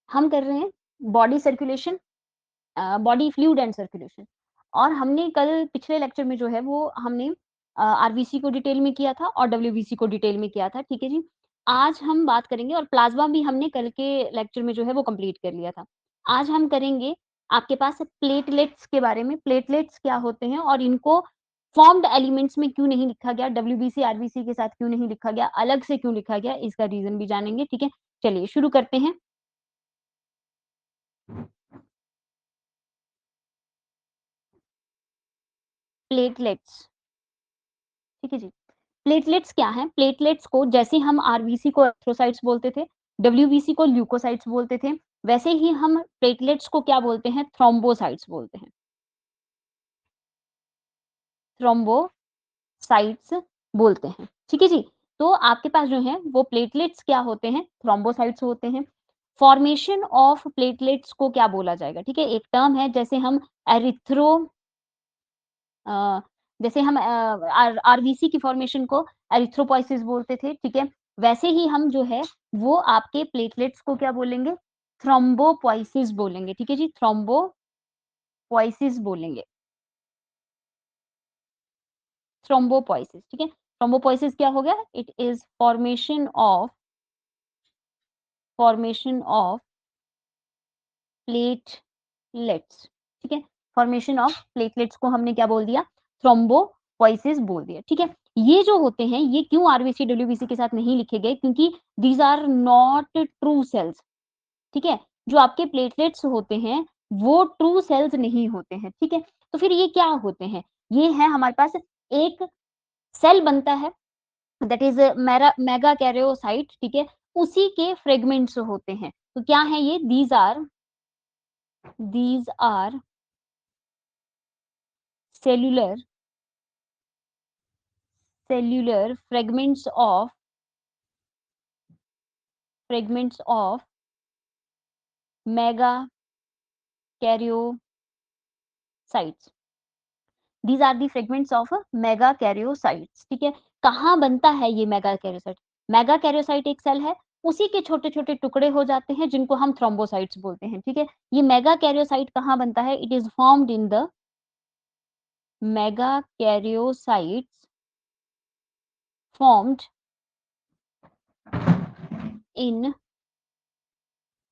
हम कर रहे हैं body circulation, body fluid and circulation. और हमने कल पिछले लेक्चर में जो है वो हमने आरबीसी को डिटेल में किया था और डब्ल्यूबीसी को डिटेल में किया था, ठीक है जी। आज हम बात करेंगे, और प्लाज्मा भी हमने कल के लेक्चर में जो है वो कंप्लीट कर लिया था। आज हम करेंगे आपके पास प्लेटलेट्स के बारे में, प्लेटलेट्स क्या होते हैं और इनको फॉर्म्ड एलिमेंट्स में क्यों नहीं लिखा गया, डब्ल्यूबीसी आरबीसी के साथ क्यों नहीं लिखा गया, अलग से क्यों लिखा गया, इसका रीजन भी जानेंगे, ठीक है। चलिए शुरू करते हैं। प्लेटलेट्स, ठीक है जी। प्लेटलेट्स क्या हैं? प्लेटलेट्स को जैसे हम आरबीसी को एरिथ्रोसाइट्स बोलते थे, डब्ल्यूबीसी को ल्यूकोसाइट्स बोलते थे, वैसे ही हम प्लेटलेट्स को क्या बोलते हैं? थ्रोम्बोसाइट्स बोलते हैं। थ्रोम्बोसाइट्स बोलते हैं, ठीक है जी। तो आपके पास जो है वो प्लेटलेट्स क्या होते हैं? थ्रोम्बोसाइट्स होते हैं। फॉर्मेशन ऑफ प्लेटलेट्स को क्या बोला जाएगा? ठीक है, एक टर्म है, जैसे हम एरिथ्रो अ, जैसे हम आरबीसी की फॉर्मेशन को एरिथ्रोपोइसिस बोलते थे, ठीक है? वैसे ही हम जो है वो आपके प्लेटलेट्स को क्या बोलेंगे? थ्रोम्बोपोइसिस बोलेंगे, ठीक है जी? थ्रोम्बोपोइसिस बोलेंगे, थ्रोम्बोपोइसिस, ठीक है? थ्रोम्बोपोइसिस क्या हो गया? It is formation of platelets, ठीक है? फॉर्मेशन ऑफ प्लेटलेट्स को हमने क्या बोल दिया? थ्रोम्बोपोइसिस बोल दिया, ठीक है? ये जो होते हैं, ये क्यों आरबीसी, डब्ल्यूबीसी के साथ नहीं लिखे गए? क्योंकि these are not true cells, ठीक है? जो आपके प्लेटलेट्स होते हैं, वो ट्रू सेल्स नहीं होते हैं, ठीक है? तो फिर ये क्या होते हैं? ये है हमारे पास एक सेल बनता है, दैट इज़ मेगाकैरियोसाइट, ठीक है? उसी के फ्रेगमेंट्स होते हैं। तो क्या है ये? These are cellular fragments of megakaryocytes. These are the fragments of megakaryocytes, ठीक है? कहाँ बनता है ये मेगाकैरियोसाइट? मेगाकैरियोसाइट एक सेल है, उसी के छोटे-छोटे टुकड़े हो जाते हैं जिनको हम थ्रोम्बोसाइट्स बोलते हैं, ठीक है? ये मेगाकैरियोसाइट कहाँ बनता है? It is formed in the megakaryocytes formed in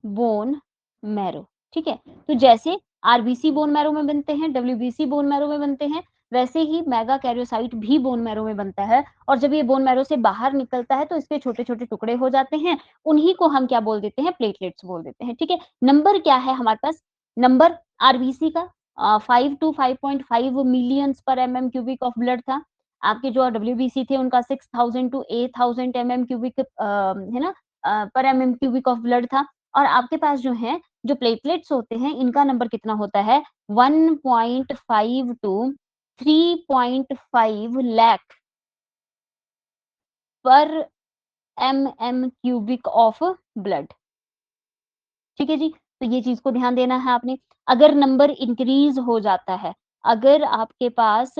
bone marrow, ठीक है? तो जैसे आरबीसी बोन मैरो में बनते हैं, डब्ल्यूबीसी बोन मैरो में बनते हैं, वैसे ही मेगाकैरियोसाइट भी बोन मैरो में बनता है, और जब ये बोन मैरो से बाहर निकलता है तो इसके छोटे-छोटे टुकड़े हो जाते हैं, उन्हीं को हम क्या बोल देते हैं? प्लेटलेट्स बोल देते हैं, ठीक है? नंबर क्या है हमारे पास? नंबर आरबीसी का 5 टू 5.5 मिलियंस पर एमएम क्यूबिक ऑफ ब्लड था। आपके जो डब्ल्यूबीसी थे उनका 6000 टू 8000 एमएम क्यूबिक है ना? पर एमएम क्यूबिक ऑफ ब्लड था। और आपके पास जो है, जो प्लेटलेट्स होते हैं, इनका नंबर कितना होता है? 1.5 टू 3.5 लाख पर एमएम क्यूबिक ऑफ ब्लड, ठीक है जी? तो ये चीज़ को ध्यान देना है आपने। अगर नंबर इंक्रीज़ हो जाता है, अगर आपके पास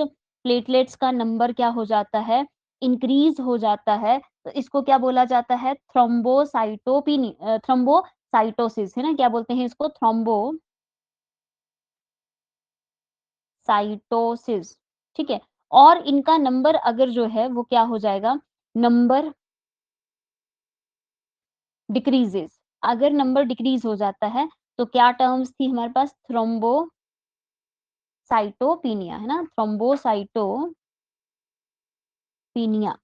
प्लेटलेट्स का नंबर क्या हो जाता है? इंक्रीज़ हो जाता है, तो इसको क्या बोला जाता है? थ्रोम्बोसाइटोसिस, है ना? क्या बोलते हैं इसको? थ्रोम्बोसाइटोसिस, ठीक है? और इनका नंबर अगर जो है वो क्या हो जाएगा? नंबर डिक्रीज़ेज़, अगर नंबर डिक्रीज़ हो जाता है, तो क्या टर्म्स थी हमारे पास? थ्रोम्बोसाइटोपिनिया, है ना? थ्रोम्बोसाइटोपिनिया।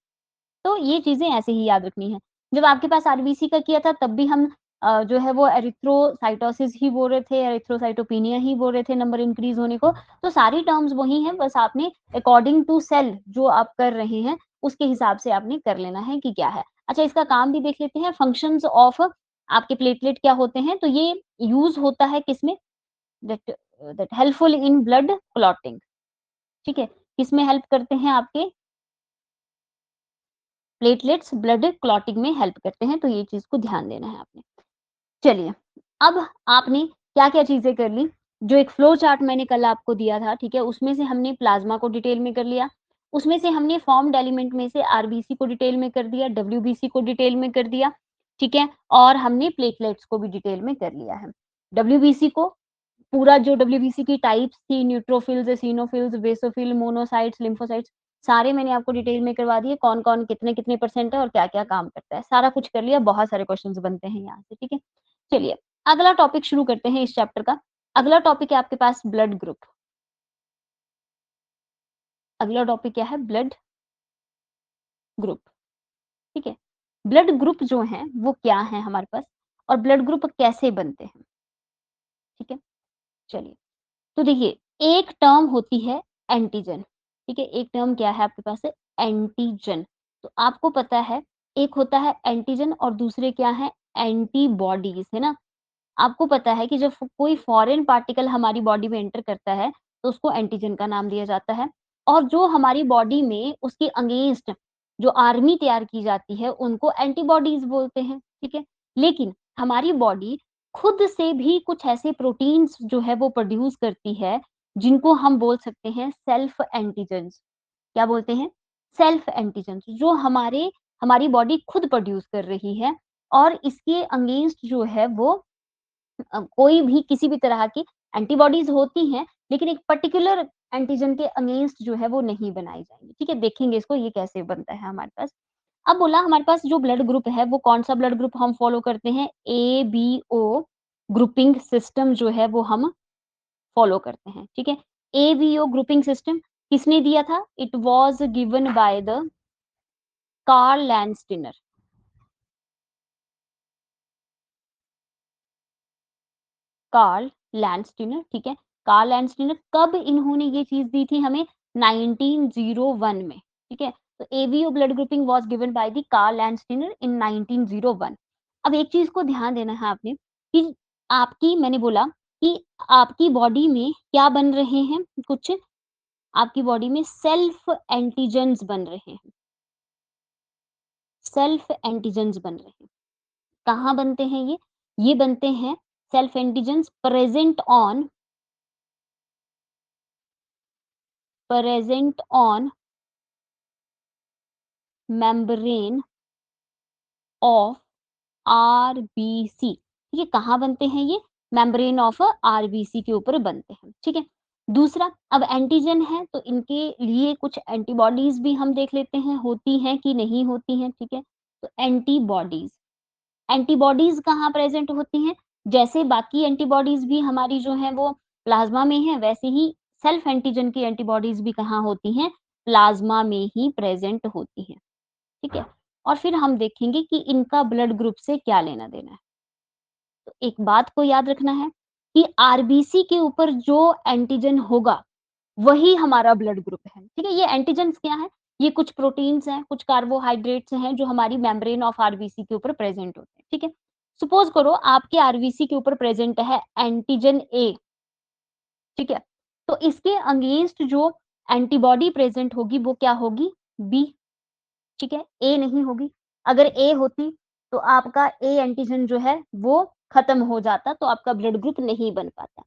तो ये चीज़ें ऐसे ही याद रखनी है। जब आपके पास आरबीसी का किया था तब भी हम जो है वो एरिथ्रोसाइटोसिस ही बोल रहे थे, एरिथ्रोसाइटोपिनिया ही बोल रहे थे नंबर इंक्रीज़ होने को। तो सारी टर्म्स वही हैं, बस आपने अकॉर्डिंग टू सेल जो आप कर रहे हैं, उसके हिसाब से आपने कर लेना है कि क्या है। अच्छा, इसका काम भी देख लेते हैं, फंक्शंस ऑफ आपके प्लेटलेट क्या होते हैं? तो ये यूज़ होता है किसमें? That that helpful in blood clotting, ठीक है? किसमें हेल्प करते हैं आपके? प्लेटलेट्स ब्लड क्लॉटिंग में हेल्प करते हैं, तो ये चीज़ को ध्यान देना है आपने। चलिए, अब आपने क्या-क्या चीज़ें कर ली, जो एक फ्लो चार्ट मैंने कल आपको दिया था, ठीक है? उसमें से हमने प्लाज़्मा को डिटेल में कर लिया, उसमें से हमने फॉर्म्ड एलिमेंट में से आरबीसी को डिटेल में कर दिया, डब्ल्यूबीसी को डिटेल में कर दिया। ठीक है? और हमने प्लेटलेट्स को भी डिटेल में कर लिया है। डब्ल्यूबीसी को पूरा जो डब्ल्यूबीसी की टाइप्स थी neutrophils, eosinophils, basophil, monocytes, lymphocytes सारे मैंने आपको डिटेल में करवा दिए, कौन-कौन कितने-कितने परसेंट है और क्या-क्या काम करता है। सारा कुछ कर लिया, बहुत सारे क्वेश्चन्स बनते हैं यहाँ से, ठीक है? चलिए, अगला टॉपिक शुरू करते हैं इस चैप्टर का। अगला टॉपिक है आपके पास ब्लड ग्रुप। अगला टॉपिक क्या है? ब्लड ग्रुप, ठीक है? ब्लड ग्रुप जो हैं, वो क्या हैं हमारे पास और ब्लड ग्रुप कैसे बनते हैं, ठीक है? चलिए, तो देखिए, एक टर्म होती है एंटीजन, ठीक है? एक टर्म क्या है आपके पास है एंटीजन। तो आपको पता है, एक होता है एंटीजन और दूसरे क्या हैं एंटीबॉडीज़, है ना? आपको पता है कि जब कोई फॉरेन पार्टिकल हमारी बॉडी में एंटर करता है, तो उसको एंटीजन का नाम दिया जाता है और जो हमारी बॉडी में उसके अगेंस्ट जो आर्मी तैयार की जाती है, उनको एंटीबॉडीज़ बोलते हैं, ठीक है? लेकिन हमारी बॉडी खुद से भी कुछ ऐसे प्रोटीन्स जो है वो प्रोड्यूस करती है, जिनको हम बोल सकते हैं सेल्फ एंटीजेन्स। क्या बोलते हैं? सेल्फ एंटीजेन्स जो हमारी बॉडी खुद प्रोड्यूस कर रही है और इसके अगेंस्ट जो है वो कोई भी किसी भी तरह की एंटीबॉडीज़ होती हैं, लेकिन एक पर्टिकुलर एंटीजन के अगेंस्ट जो है वो नहीं बनाई जाएँगी, ठीक है? देखेंगे इसको ये कैसे बनता है हमारे पास। अब बोला हमारे पास जो ब्लड ग्रुप है वो कौन-सा ब्लड ग्रुप हम फॉलो करते हैं? एबीओ ग्रुपिंग सिस्टम जो है वो हम फॉलो करते हैं, ठीक है? एबीओ ग्रुपिंग सिस्टम किसने दिया था? It was given by the Karl Landsteiner. Karl Landsteiner, ठीक है? कार्ल लैंडस्टीनर कब इन्होंने ये चीज़ दी थी हमें? 1901 में, ठीक है? तो ABO blood grouping was given by the Karl Landsteiner in 1901। अब एक चीज़ को ध्यान देना है आपने कि आपकी मैंने बोला कि आपकी बॉडी में क्या बन रहे हैं कुछ आपकी बॉडी में सेल्फ एंटीजेन्स बन रहे हैं, सेल्फ एंटीजेन्स बन रहे हैं। कहाँ बनते हैं ये? ये बनते हैं self antigens present on membrane of RBC, ठीक है? कहाँ बनते हैं ये? मेम्ब्रेन ऑफ आरबीसी के ऊपर बनते हैं, ठीक है? दूसरा अब एंटीजन है तो इनके लिए कुछ एंटीबॉडीज़ भी हम देख लेते हैं, होती हैं कि नहीं होती हैं, ठीक है? तो एंटीबॉडीज़, एंटीबॉडीज़ कहाँ प्रेज़ेंट होती हैं? जैसे बाकी एंटीबॉडीज़ भी हमारी जो हैं वो प्लाज़्मा में हैं, वैसे ही सेल्फ एंटीजन की एंटीबॉडीज़ भी कहाँ होती हैं? प्लाज़्मा में ही प्रेज़ेंट होती हैं। ठीक है? और फिर हम देखेंगे कि इनका ब्लड ग्रुप से क्या लेना-देना है। तो एक बात को याद रखना है कि आरबीसी के ऊपर जो एंटीजन होगा, वही हमारा ब्लड ग्रुप है। ठीक है? ये एंटीजेन्स क्या हैं? ये कुछ प्रोटीन्स हैं, कुछ कार्बोहाइड्रेट्स हैं जो हमारी मेम्ब्रेन ऑफ आरबीसी के ऊपर प्रेज़ेंट होते हैं। ठीक है? सपोज़ करो आपके आरबीसी के ऊपर प्रेज़ेंट है एंटीजन ए, ठीक है? तो इसके अगेंस्ट जो एंटीबॉडी प्रेज़ेंट होगी वो क्या होगी? बी। ठीक है? ए नहीं होगी। अगर ए होती तो आपका ए एंटीजन जो है वो खत्म हो जाता, तो आपका ब्लड ग्रुप नहीं बन पाता।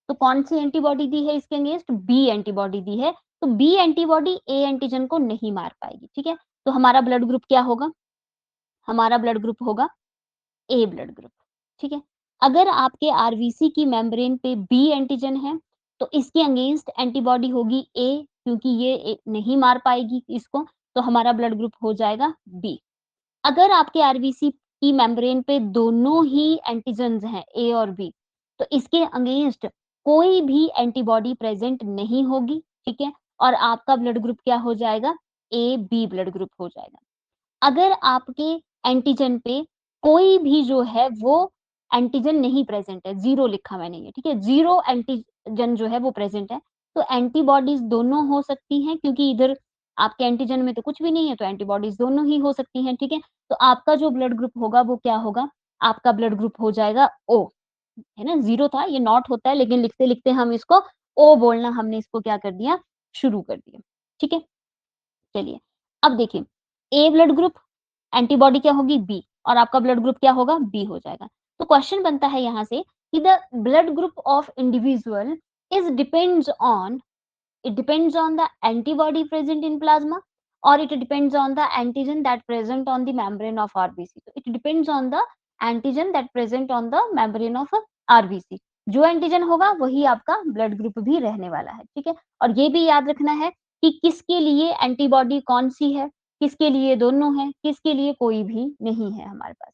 तो कौन-सी एंटीबॉडी दी है इसके अगेंस्ट? बी एंटीबॉडी दी है। तो बी एंटीबॉडी ए एंटीजन को नहीं मार पाएगी, ठीक है? तो हमारा ब्लड ग्रुप क्या होगा? हमारा ब्लड ग्रुप होगा ए ब्लड ग्रुप, ठीक है? अगर आपके आरबीसी की मेम्ब्रेन पे बी एंटीजन है, तो इसके अगेंस्ट एंटीबॉडी होगी ए क्योंकि ये नहीं मार पाएगी इसको, तो हमारा ब्लड ग्रुप हो जाएगा बी। अगर आपके आरबीसी की मेम्ब्रेन पे दोनों ही एंटीजेन्स हैं ए और बी, तो इसके अगेंस्ट कोई भी एंटीबॉडी प्रेज़ेंट नहीं होगी, ठीक है? और आपका ब्लड ग्रुप क्या हो जाएगा? ए बी ब्लड ग्रुप हो जाएगा। अगर आपके एंटीजन पे कोई भी जो है वो एंटीजन नहीं प्रेज़ेंट है, 0 लिखा मैंने ये, ठीक है? 0 एंटीजन जो है वो प्रेज़ेंट है, तो एंटीबॉडीज़ दोनों हो सकती हैं क्योंकि इधर आपके एंटीजन में तो कुछ भी नहीं है, तो एंटीबॉडीज़ दोनों ही हो सकती हैं, ठीक है? तो आपका जो ब्लड ग्रुप होगा वो क्या होगा? आपका ब्लड ग्रुप हो जाएगा ओ, है ना? 0 था, ये नॉट होता है लेकिन लिखते-लिखते हम इसको ओ बोलना हमने इसको क्या कर दिया? शुरू कर दिया, ठीक है? चलिए, अब देखिए ए ब्लड ग्रुप एंटीबॉडी क्या होगी? बी और आपका ब्लड ग्रुप क्या होगा? बी हो जाएगा। तो क्वेश्चन बनता है यहाँ से कि the blood group of individual is depends on it depends on the antibody present in plasma or it depends on the antigen that present on the membrane of RBC. So it depends on the antigen that present on the membrane of RBC. जो antigen होगा वही आपका blood group भी रहने वाला है, ठीक है? और ये भी याद रखना है कि किसके लिए एंटीबॉडी कौन-सी है, किसके लिए दोनों हैं, किसके लिए कोई भी नहीं है हमारे पास।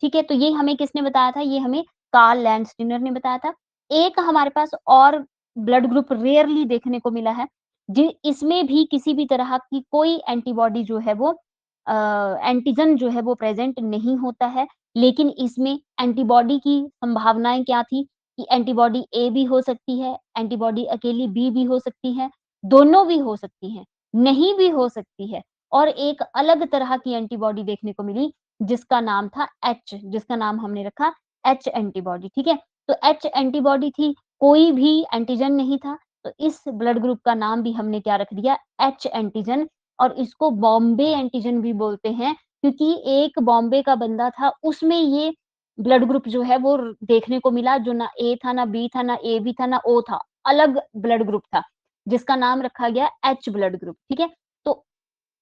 ठीक है? तो ये हमें किसने बताया था? ये हमें कार्ल लैंडस्टीनर ने बताया था। एक हमारे पास और ब्लड ग्रुप रेयरली देखने को मिला है, जि इसमें भी किसी भी तरह की कोई एंटीबॉडी जो है वो एंटीजन जो है वो प्रेज़ेंट नहीं होता है, लेकिन इसमें एंटीबॉडी की संभावनाएँ क्या थी कि एंटीबॉडी ए भी हो सकती है, एंटीबॉडी अकेली बी भी हो सकती है, दोनों भी हो सकती हैं, नहीं भी हो सकती है और एक अलग तरह की एंटीबॉडी देखने को मिली जिसका नाम था एच, जिसका नाम हमने रखा एच एंटीबॉडी, ठीक है? तो एच एंटीबॉडी थी, कोई भी एंटीजन नहीं था, तो इस ब्लड ग्रुप का नाम भी हमने क्या रख दिया एच एंटीजन और इसको बॉम्बे एंटीजन भी बोलते हैं, क्योंकि एक बॉम्बे का बंदा था, उसमें ये ब्लड ग्रुप जो है वो देखने को मिला जो ना ए था, ना बी था, ना ए बी था, ना ओ था, अलग ब्लड ग्रुप था, जिसका नाम रखा गया एच ब्लड ग्रुप, ठीक है? तो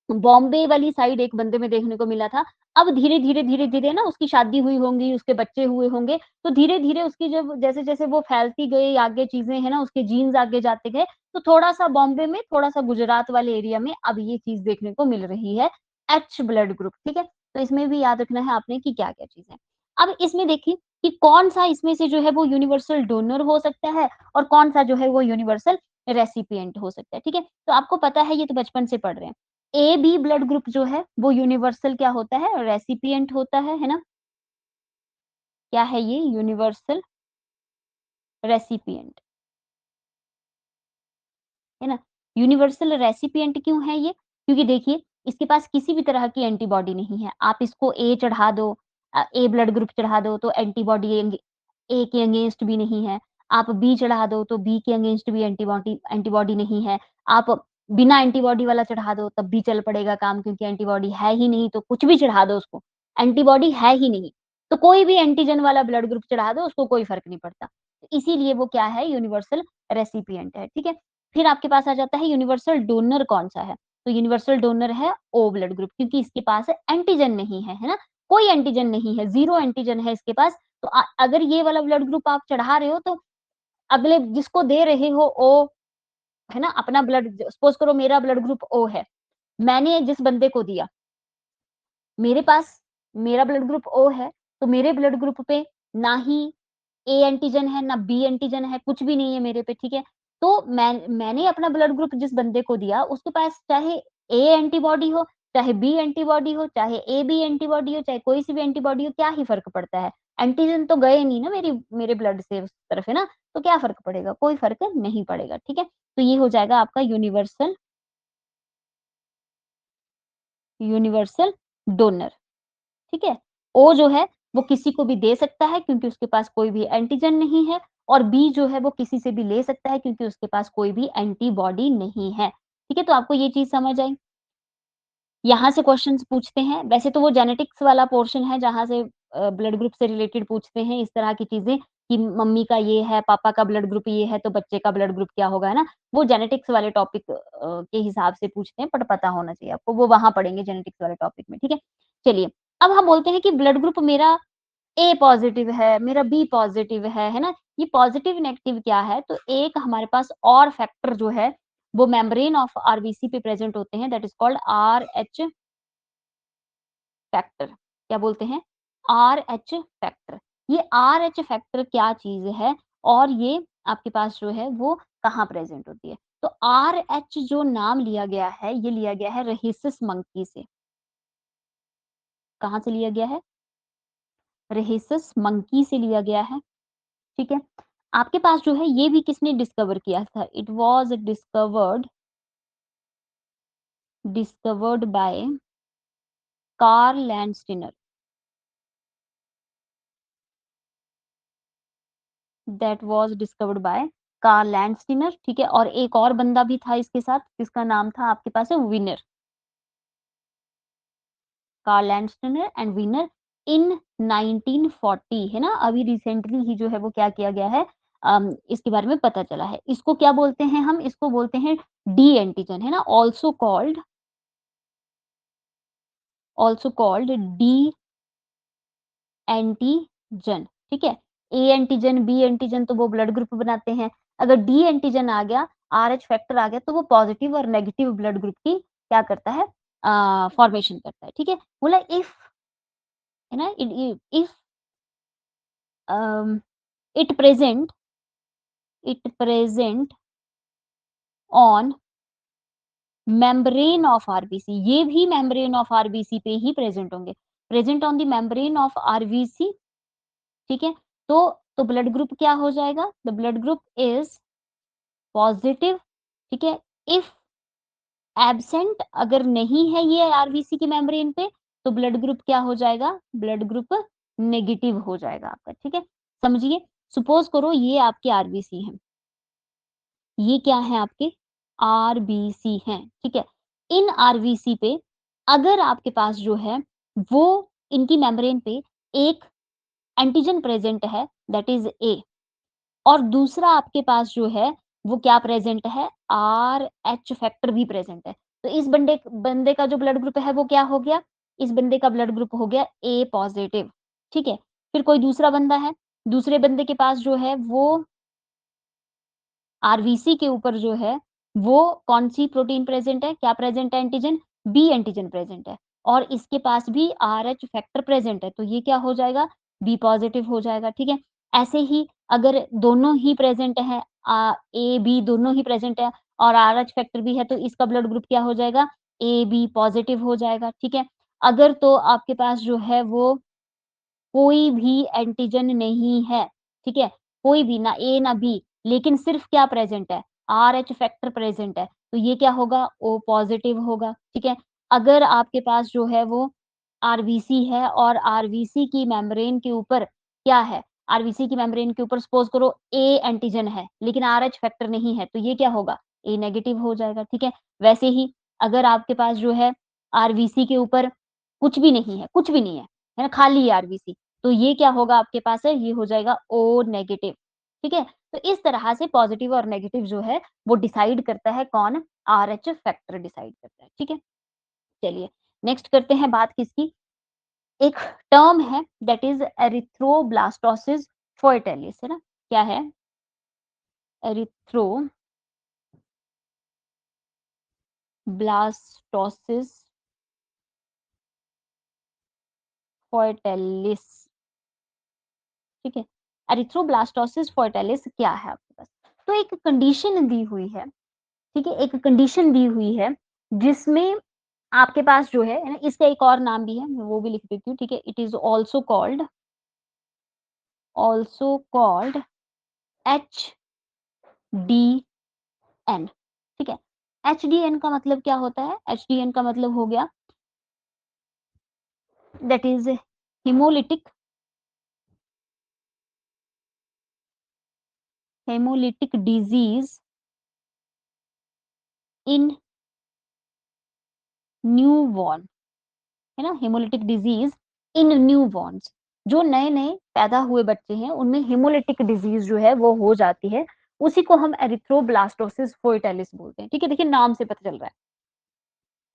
बॉम्बे वाली साइड एक बंदे में देखने को मिला था। अब धीरे-धीरे, धीरे-धीरे ना उसकी शादी हुई होंगी, उसके बच्चे हुए होंगे, तो धीरे-धीरे उसकी जब जैसे-जैसे वो फैलती गई आगे चीज़ें हैं ना, उसके जीन्स आगे जाते गए, तो थोड़ा-सा बॉम्बे में, थोड़ा-सा गुजरात वाले एरिया में अब ये चीज़ देखने को मिल रही है, एच ब्लड ग्रुप, ठीक है? तो इसमें भी याद रखना है आपने कि क्या-क्या चीज़ है। अब इसमें देखिए कि कौन-सा इसमें से जो है वो यूनिवर्सल डोनर हो सकता है और कौन-सा जो है वो यूनिवर्सल रेसिपिएंट हो सकता है, ठीक है? तो आपको पता है ये तो बचपन से पढ़ रहे हैं। ए बी ब्लड ग्रुप जो है वो यूनिवर्सल क्या होता है? रेसिपिएंट होता है ना? क्या है ये? यूनिवर्सल रेसिपिएंट, है ना? यूनिवर्सल रेसिपिएंट क्यों है ये? क्योंकि देखिए इसके पास किसी भी तरह की एंटीबॉडी नहीं है। आप इसको ए चढ़ा दो ए ब्लड ग्रुप चढ़ा दो तो एंटीबॉडी ए के अगेंस्ट भी नहीं है। आप बी चढ़ा दो तो बी के अगेंस्ट भी एंटीबॉडी नहीं है। आप बिना एंटीबॉडी वाला चढ़ा दो तब भी चल पड़ेगा काम क्योंकि एंटीबॉडी है ही नहीं तो कुछ भी चढ़ा दो उसको, एंटीबॉडी है ही नहीं। तो कोई भी एंटीजन वाला ब्लड ग्रुप चढ़ा दो उसको कोई फ़र्क नहीं पड़ता। इसीलिए वो क्या है यूनिवर्सल रेसिपिएंट है, ठीक है? फिर आपके पास आ जाता है यूनिवर्सल डोनर कौन-सा है? तो यूनिवर्सल डोनर है ओ ब्लड ग्रुप क्योंकि इसके पास एंटीजन नहीं है, है ना? कोई एंटीजन नहीं है, 0 एंटीजन है इसके पास। तो अगर ये वाला ब्लड ग्रुप आप चढ़ा रहे हो तो अगले जिसको दे रहे हो ओ, है ना? अपना ब्लड सपोज़ करो मेरा ब्लड ग्रुप ओ है, मैंने जिस बंदे को दिया मेरे पास मेरा ब्लड ग्रुप ओ है, तो मेरे ब्लड ग्रुप पे ना ही ए एंटीजन है, ना बी एंटीजन है, कुछ भी नहीं है मेरे पे, ठीक है? तो मैंने अपना ब्लड ग्रुप जिस बंदे को दिया, उसके पास चाहे ए एंटीबॉडी हो, चाहे बी एंटीबॉडी हो, चाहे ए बी एंटीबॉडी हो, चाहे कोई सी भी एंटीबॉडी हो, क्या ही फ़र्क पड़ता है? एंटीजन तो गए नहीं ना मेरे ब्लड से उस तरफ, है ना? तो क्या फ़र्क पड़ेगा? कोई फ़र्क नहीं पड़ेगा, ठीक है? तो ये हो जाएगा आपका यूनिवर्सल डोनर। ठीक है? ओ जो है वो किसी को भी दे सकता है क्योंकि उसके पास कोई भी एंटीजन नहीं है और बी जो है वो किसी से भी ले सकता है क्योंकि उसके पास कोई भी एंटीबॉडी नहीं है। ठीक है? तो आपको ये चीज़ समझ आई? यहाँ से क्वेश्चन्स पूछते हैं, वैसे तो वो जेनेटिक्स वाला पोर्शन है जहाँ से ब्लड ग्रुप से रिलेटेड पूछते हैं इस तरह की चीज़ें कि मम्मी का ये है, पापा का ब्लड ग्रुप ये है, तो बच्चे का ब्लड ग्रुप क्या होगा, है ना? वो जेनेटिक्स वाले टॉपिक के हिसाब से पूछते हैं, बट पता होना चाहिए आपको, वो वहाँ पढ़ेंगे जेनेटिक्स वाले टॉपिक में, ठीक है? चलिए, अब हम बोलते हैं कि ब्लड ग्रुप मेरा ए पॉज़िटिव है, मेरा बी पॉज़िटिव है ना? ये पॉज़िटिव नेगेटिव क्या है? तो एक हमारे पास और फैक्टर जो है, वो मेम्ब्रेन ऑफ आरबीसी पे प्रेज़ेंट होते हैं that is called RH factor. क्या बोलते हैं? RH factor. ये आरएच फैक्टर क्या चीज़ है और ये आपके पास जो है वो कहाँ प्रेज़ेंट होती है? तो आरएच जो नाम लिया गया है, ये लिया गया है रहीसस मंकी से। कहाँ से लिया गया है? रहीसस मंकी से लिया गया है, ठीक है? आपके पास जो है ये भी किसने डिस्कवर किया था? It was discovered by Karl Landsteiner that was discovered by Karl Landsteiner ठीक है? और एक और बंदा भी था इसके साथ जिसका नाम था आपके पास है Wiener, Karl Landsteiner and Wiener in 1940 है ना? अभी रिसेंटली ही जो है वो क्या किया गया है इसके बारे में पता चला है। इसको क्या बोलते हैं हम? इसको बोलते हैं डी एंटीजन है ना? Also called also called D antigen, ठीक है। ए एंटीजन, बी एंटीजन तो वो ब्लड ग्रुप बनाते हैं। अगर डी एंटीजन आ गया, आरएच फैक्टर आ गया, तो वो पॉजिटिव और नेगेटिव ब्लड ग्रुप की क्या करता है, फॉर्मेशन करता है, ठीक है। बोला इफ, है ना, if it present on membrane of RBC, ये भी मेम्ब्रेन ऑफ आरबीसी पे ही प्रेजेंट होंगे, present on the membrane of RBC, ठीक है। तो ब्लड ग्रुप क्या हो जाएगा, the blood group is positive, ठीक है। इफ एब्सेंट, अगर नहीं है ये आरबीसी की मेम्ब्रेन पे, तो ब्लड ग्रुप क्या हो जाएगा, ब्लड ग्रुप नेगेटिव हो जाएगा आपका, ठीक है। समझिए, सपोज करो ये आपके आरबीसी हैं, ये क्या है आपके आरबीसी हैं, ठीक है। इन आरबीसी पे अगर आपके पास जो है वो इनकी मेम्ब्रेन पे एक एंटीजन प्रेजेंट है, दैट इज ए, और दूसरा आपके पास जो है वो क्या प्रेजेंट है, आरएच फैक्टर भी प्रेजेंट है, तो इस बंदे बंदे का जो ब्लड ग्रुप है वो क्या हो गया, इस बंदे का ब्लड ग्रुप हो गया ए पॉजिटिव, ठीक है। फिर कोई दूसरा बंदा है, दूसरे बंदे के पास जो है वो आरबीसी के ऊपर जो है वो कौन-सी प्रोटीन प्रेज़ेंट है? क्या प्रेज़ेंट है एंटीजन? बी एंटीजन प्रेज़ेंट है और इसके पास भी आरएच फैक्टर प्रेज़ेंट है, तो ये क्या हो जाएगा? बी पॉज़िटिव हो जाएगा, ठीक है? ऐसे ही अगर दोनों ही प्रेज़ेंट हैं, ए, बी दोनों ही प्रेज़ेंट है और आरएच फैक्टर भी है, तो इसका ब्लड ग्रुप क्या हो जाएगा? ए बी पॉज़िटिव हो जाएगा, ठीक है? अगर तो आपके पास जो है वो कोई भी एंटीजन नहीं है, ठीक है? कोई भी, ना ए ना बी, लेकिन सिर्फ क्या प्रेज़ेंट है? आरएच फैक्टर प्रेज़ेंट है, तो ये क्या होगा? ओ पॉज़िटिव होगा, ठीक है? अगर आपके पास जो है वो आरबीसी है और आरबीसी की मेम्ब्रेन के ऊपर क्या है? आरबीसी की मेम्ब्रेन के ऊपर सपोज़ करो ए एंटीजन है, लेकिन आरएच फैक्टर नहीं है, तो ये क्या होगा? ए नेगेटिव हो जाएगा, ठीक है? वैसे ही अगर आपके पास जो है आरबीसी के ऊपर कुछ भी नहीं है, कुछ भी नहीं है ना? खाली है आरबीसी, तो ये क्या होगा आपके पास है, ये हो जाएगा ओ नेगेटिव, ठीक है? तो इस तरह से पॉज़िटिव और नेगेटिव जो है वो डिसाइड करता है कौन? आरएच फैक्टर डिसाइड करता है, ठीक है? चलिए नेक्स्ट करते हैं बात किसकी? एक टर्म है दैट इज़ एरिथ्रोब्लास्टोसिस फर्टाइलिस, है ना? क्या है? एरिथ्रोब्लास्टोसिस फर्टाइलिस, ठीक है? एरिथ्रोब्लास्टोसिस फर्टाइलिस क्या है आपके पास? तो एक कंडीशन दी हुई है, ठीक है? एक कंडीशन दी हुई है जिसमें आपके पास जो है ना, इसका एक और नाम भी है, मैं वो भी लिख देती हूँ, ठीक है? इट इज़ आल्सो कॉल्ड एचडीएन, ठीक है? एचडीएन का मतलब क्या होता है? एचडीएन का मतलब हो गया that is haemolytic disease in newborn, है ना? हेमोलिटिक डिज़ीज़ इन न्यूबॉर्न्स, जो नए-नए पैदा हुए बच्चे हैं, उनमें हेमोलिटिक डिज़ीज़ जो है वो हो जाती है, उसी को हम एरिथ्रोब्लास्टोसिस फर्टाइलिस बोलते हैं, ठीक है? देखिए नाम से पता चल रहा है।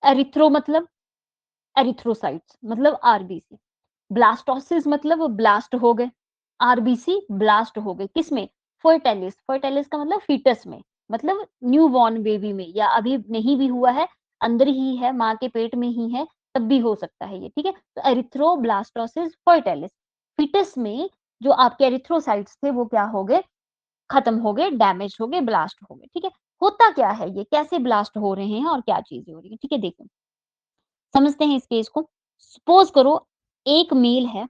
एरिथ्रो मतलब एरिथ्रोसाइट्स मतलब आरबीसी, ब्लास्टोसिस मतलब ब्लास्ट हो गए, आरबीसी ब्लास्ट हो गए, किसमें? फर्टाइलिस, फर्टाइलिस का मतलब फीटस में, मतलब न्यूबॉर्न बेबी में, या अभी नहीं भी हुआ है, अंदर ही है, माँ के पेट में ही है, तब भी हो सकता है ये, ठीक है? तो एरिथ्रोब्लास्टोसिस फर्टाइलिस, फीटस में जो आपके एरिथ्रोसाइट्स थे वो क्या हो गए? खत्म हो गए, डैमेज हो गए, ब्लास्ट हो गए, ठीक है? होता क्या है ये? कैसे ब्लास्ट हो रहे हैं और क्या चीज़ें हो रही हैं? ठीक है, देखो, समझते हैं इस केस को। सपोज़ करो एक मेल है,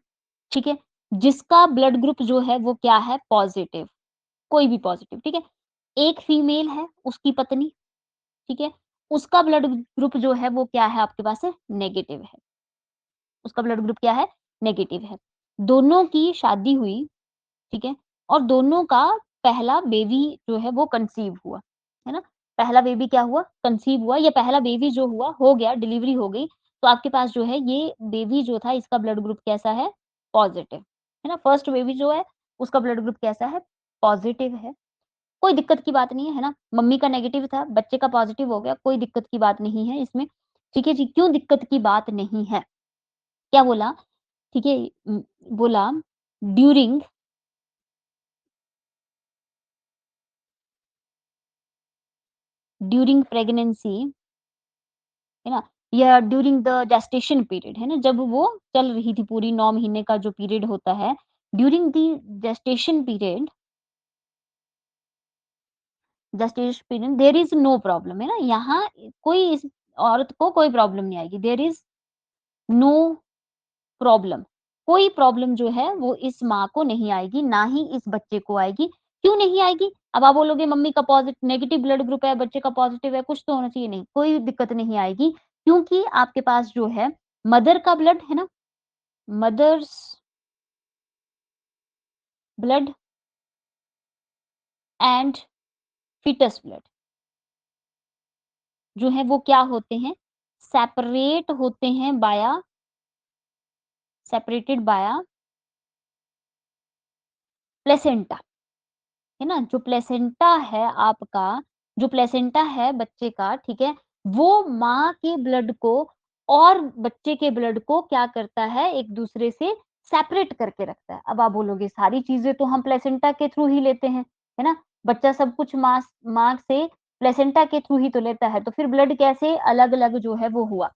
ठीक है? जिसका ब्लड ग्रुप जो है वो क्या है? पॉज़िटिव, कोई भी पॉज़िटिव, ठीक है? एक फीमेल है, उसकी पत्नी, ठीक है? उसका ब्लड ग्रुप जो है वो क्या है आपके पास है? नेगेटिव है। उसका ब्लड ग्रुप क्या है? नेगेटिव है। दोनों की शादी हुई, ठीक है? और दोनों का पहला बेबी जो है वो कंसीव हुआ, है ना? पहला बेबी क्या हुआ? कंसीव हुआ, या पहला बेबी जो हुआ, हो गया, डिलीवरी हो गई, तो आपके पास जो है ये बेबी जो था इसका ब्लड ग्रुप कैसा है? पॉज़िटिव, है ना? फर्स्ट बेबी जो है उसका ब्लड ग्रुप कैसा है? पॉज़िटिव है। कोई दिक्कत की बात नहीं है, है ना? मम्मी का नेगेटिव था, बच्चे का पॉज़िटिव हो गया, कोई दिक्कत की बात नहीं है इसमें, ठीक है जी? क्यों दिक्कत की बात नहीं है? क्या बोला? ठीक है, बोला ड्यूरिंग ड्यूरिंग प्रेगनेंसी, है ना? या ड्यूरिंग द जेस्टेशन पीरियड, है ना? जब वो चल रही थी पूरी 9 महीने का जो पीरियड होता है, during the gestation period gestation period there is no problem, है ना? यहाँ कोई इस औरत को कोई प्रॉब्लम नहीं आएगी। देयर इज़ नो प्रॉब्लम, कोई प्रॉब्लम जो है वो इस माँ को नहीं आएगी, ना ही इस बच्चे को आएगी। क्यों नहीं आएगी? अब आप बोलोगे मम्मी का नेगेटिव ब्लड ग्रुप है, बच्चे का पॉजिटिव है, कुछ तो होना चाहिए, नहीं, कोई दिक्कत नहीं आएगी क्योंकि आपके पास जो है मदर का ब्लड है ना, mother's blood and fetus blood जो है वो क्या होते हैं? सेपरेट होते हैं बाया सेपरेटेड बाया प्लेसेंटा। है ना? जो प्लेसेंटा है आपका, जो प्लेसेंटा है बच्चे का, ठीक है? वो माँ के ब्लड को और बच्चे के ब्लड को क्या करता है, एक-दूसरे से सेपरेट करके रखता है। अब आप बोलोगे सारी चीज़ें तो हम प्लेसेंटा के थ्रू ही लेते हैं, है ना? बच्चा सब कुछ माँ से प्लेसेंटा के थ्रू ही तो लेता है, तो फिर ब्लड कैसे अलग-अलग जो है वो हुआ?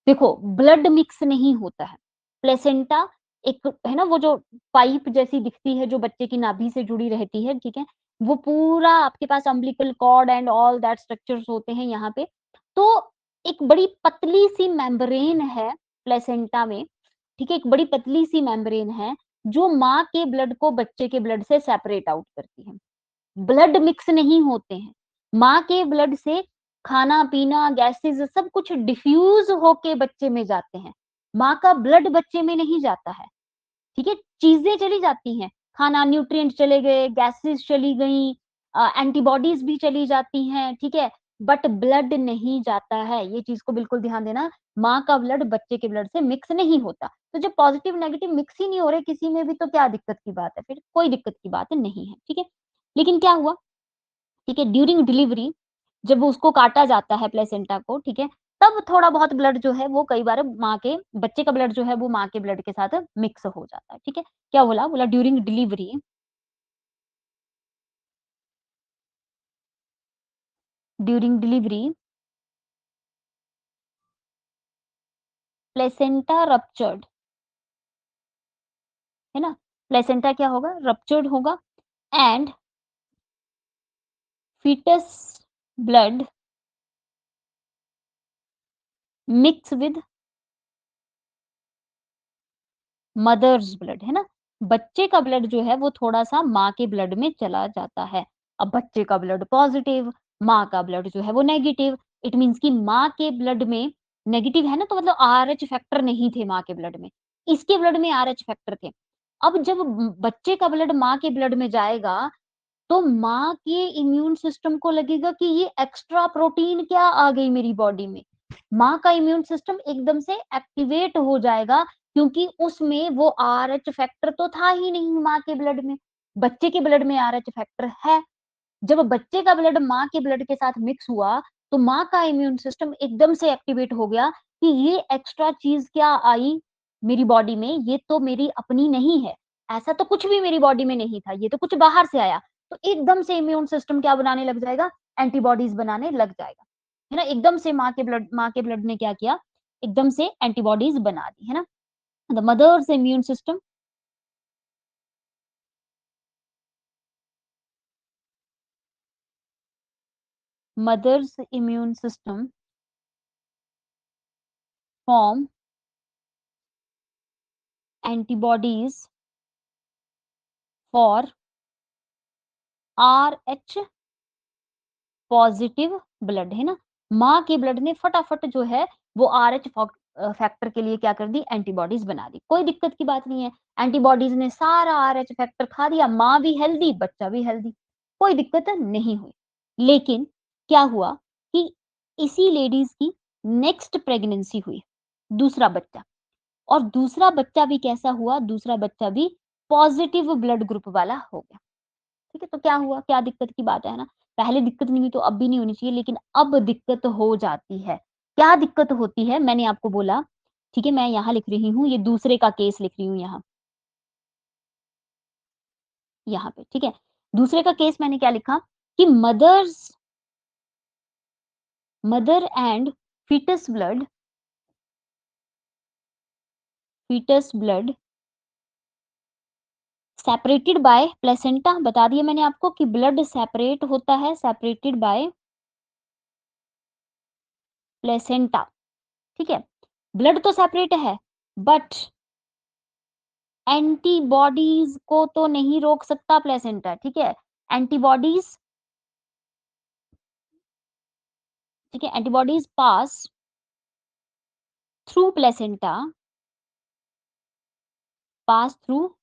देखो, ब्लड मिक्स नहीं होता है। प्लेसेंटा एक है ना, वो जो पाइप जैसी दिखती है जो बच्चे की नाभि से जुड़ी रहती है, ठीक है? वो पूरा आपके पास umbilical cord and all that structures होते हैं यहाँ पे। तो एक बड़ी पतली-सी मेम्ब्रेन है प्लेसेंटा में, ठीक है? एक बड़ी पतली-सी मेम्ब्रेन है, जो माँ के ब्लड को बच्चे के ब्लड से सेपरेट आउट करती है। ब्लड मिक्स नहीं होते हैं। माँ के ब्लड से खाना-पीना, गैसेज़ सब कुछ डिफ्यूज़ होके बच्चे में जाते हैं। माँ का ब्लड बच्चे में नहीं जाता है, ठीक है? चीज़ें चली जाती हैं, खाना न्यूट्रिएंट चले गए, गैसेज़ चली गईं, एंटीबॉडीज़ भी चली जाती हैं, ठीक है? बट ब्लड नहीं जाता है, ये चीज़ को बिल्कुल ध्यान देना। माँ का ब्लड बच्चे के ब्लड से मिक्स नहीं होता। तो जब पॉज़िटिव नेगेटिव मिक्स ही नहीं हो रहे किसी में भी तो क्या दिक्कत की बात है फिर? कोई दिक्कत की बात नहीं है, ठीक है? लेकिन क्या हुआ, ठीक है, ड्यूरिंग डिलीवरी जब उसको काटा जाता है प्लेसेंटा को, ठीक है, तब थोड़ा बहुत ब्लड जो है वो कई बार माँ के बच्चे का ब्लड जो है वो माँ के ब्लड के साथ मिक्स हो जाता है, ठीक है। क्या बोला? बोला ड्यूरिंग डिलीवरी प्लेसेंटा रप्चर्ड, है ना? प्लेसेंटा क्या होगा? रप्चर्ड होगा and fetus blood mix with mother's blood, है ना? बच्चे का ब्लड जो है वो थोड़ा-सा माँ के ब्लड में चला जाता है। अब बच्चे का ब्लड पॉज़िटिव, माँ का ब्लड जो है वो नेगेटिव। इट मीन्स कि माँ के ब्लड में नेगेटिव है ना, तो मतलब आरएच फैक्टर नहीं थे माँ के ब्लड में। इसके ब्लड में आरएच फैक्टर थे। अब जब बच्चे का ब्लड माँ के ब्लड में जाएगा तो माँ के इम्यून सिस्टम को लगेगा कि ये एक्स्ट्रा प्रोटीन क्या आ गई मेरी बॉडी में। माँ का इम्यून सिस्टम एकदम से एक्टिवेट हो जाएगा क्योंकि उसमें वो आरएच फैक्टर तो था ही नहीं माँ के ब्लड में। बच्चे के ब्लड में आरएच फैक्टर है। जब बच्चे का ब्लड माँ के ब्लड के साथ मिक्स हुआ, तो माँ का इम्यून सिस्टम एकदम से एक्टिवेट हो गया कि ये एक्स्ट्रा चीज़ क्या आई मेरी बॉडी में, ये तो मेरी अपनी नहीं है। ऐसा तो कुछ भी मेरी बॉडी में नहीं था, ये तो कुछ बाहर से आया। तो एकदम से इम्यून सिस्टम क्या बनाने लग जाएगा? एंटीबॉडीज़ बनाने लग जाएगा। है ना? एकदम से माँ के ब्लड ने क्या किया? एकदम से एंटीबॉडीज़ बना दी, है ना? The mother's immune system mother's immune system form antibodies for Rh positive blood, है ना? माँ के ब्लड ने फटाफट जो है वो आरएच फैक्टर के लिए क्या कर दी? एंटीबॉडीज़ बना दी। कोई दिक्कत की बात नहीं है। एंटीबॉडीज़ ने सारा आरएच फैक्टर खा दिया, माँ भी हेल्दी, बच्चा भी हेल्दी। कोई दिक्कत नहीं हुई। लेकिन क्या हुआ कि इसी लेडीज़ की नेक्स्ट प्रेग्नेंसी हुई, दूसरा बच्चा। और दूसरा बच्चा भी कैसा हुआ? दूसरा बच्चा भी पॉजिटिव ब्लड ग्रुप वाला हो गया। ठीक है, तो क्या हुआ? क्या दिक्कत की बात है ना? पहले दिक्कत नहीं हुई तो अब भी नहीं होनी चाहिए, लेकिन अब दिक्कत हो जाती है। क्या दिक्कत होती है? मैंने आपको बोला ठीक है? मैं यहाँ लिख रही हूँ, ये दूसरे का केस लिख रही हूँ यहाँ पे, ठीक है? दूसरे का केस मैंने क्या लिखा कि mother and fetus blood separated by placenta, बता दिया मैंने आपको कि ब्लड सेपरेट होता है, सेपरेटेड बाय प्लेसेंटा, ठीक है? ब्लड तो सेपरेट है, बट एंटीबॉडीज को तो नहीं रोक सकता प्लेसेंटा, ठीक है? एंटीबॉडीज, ठीक है? Antibodies through placenta pass through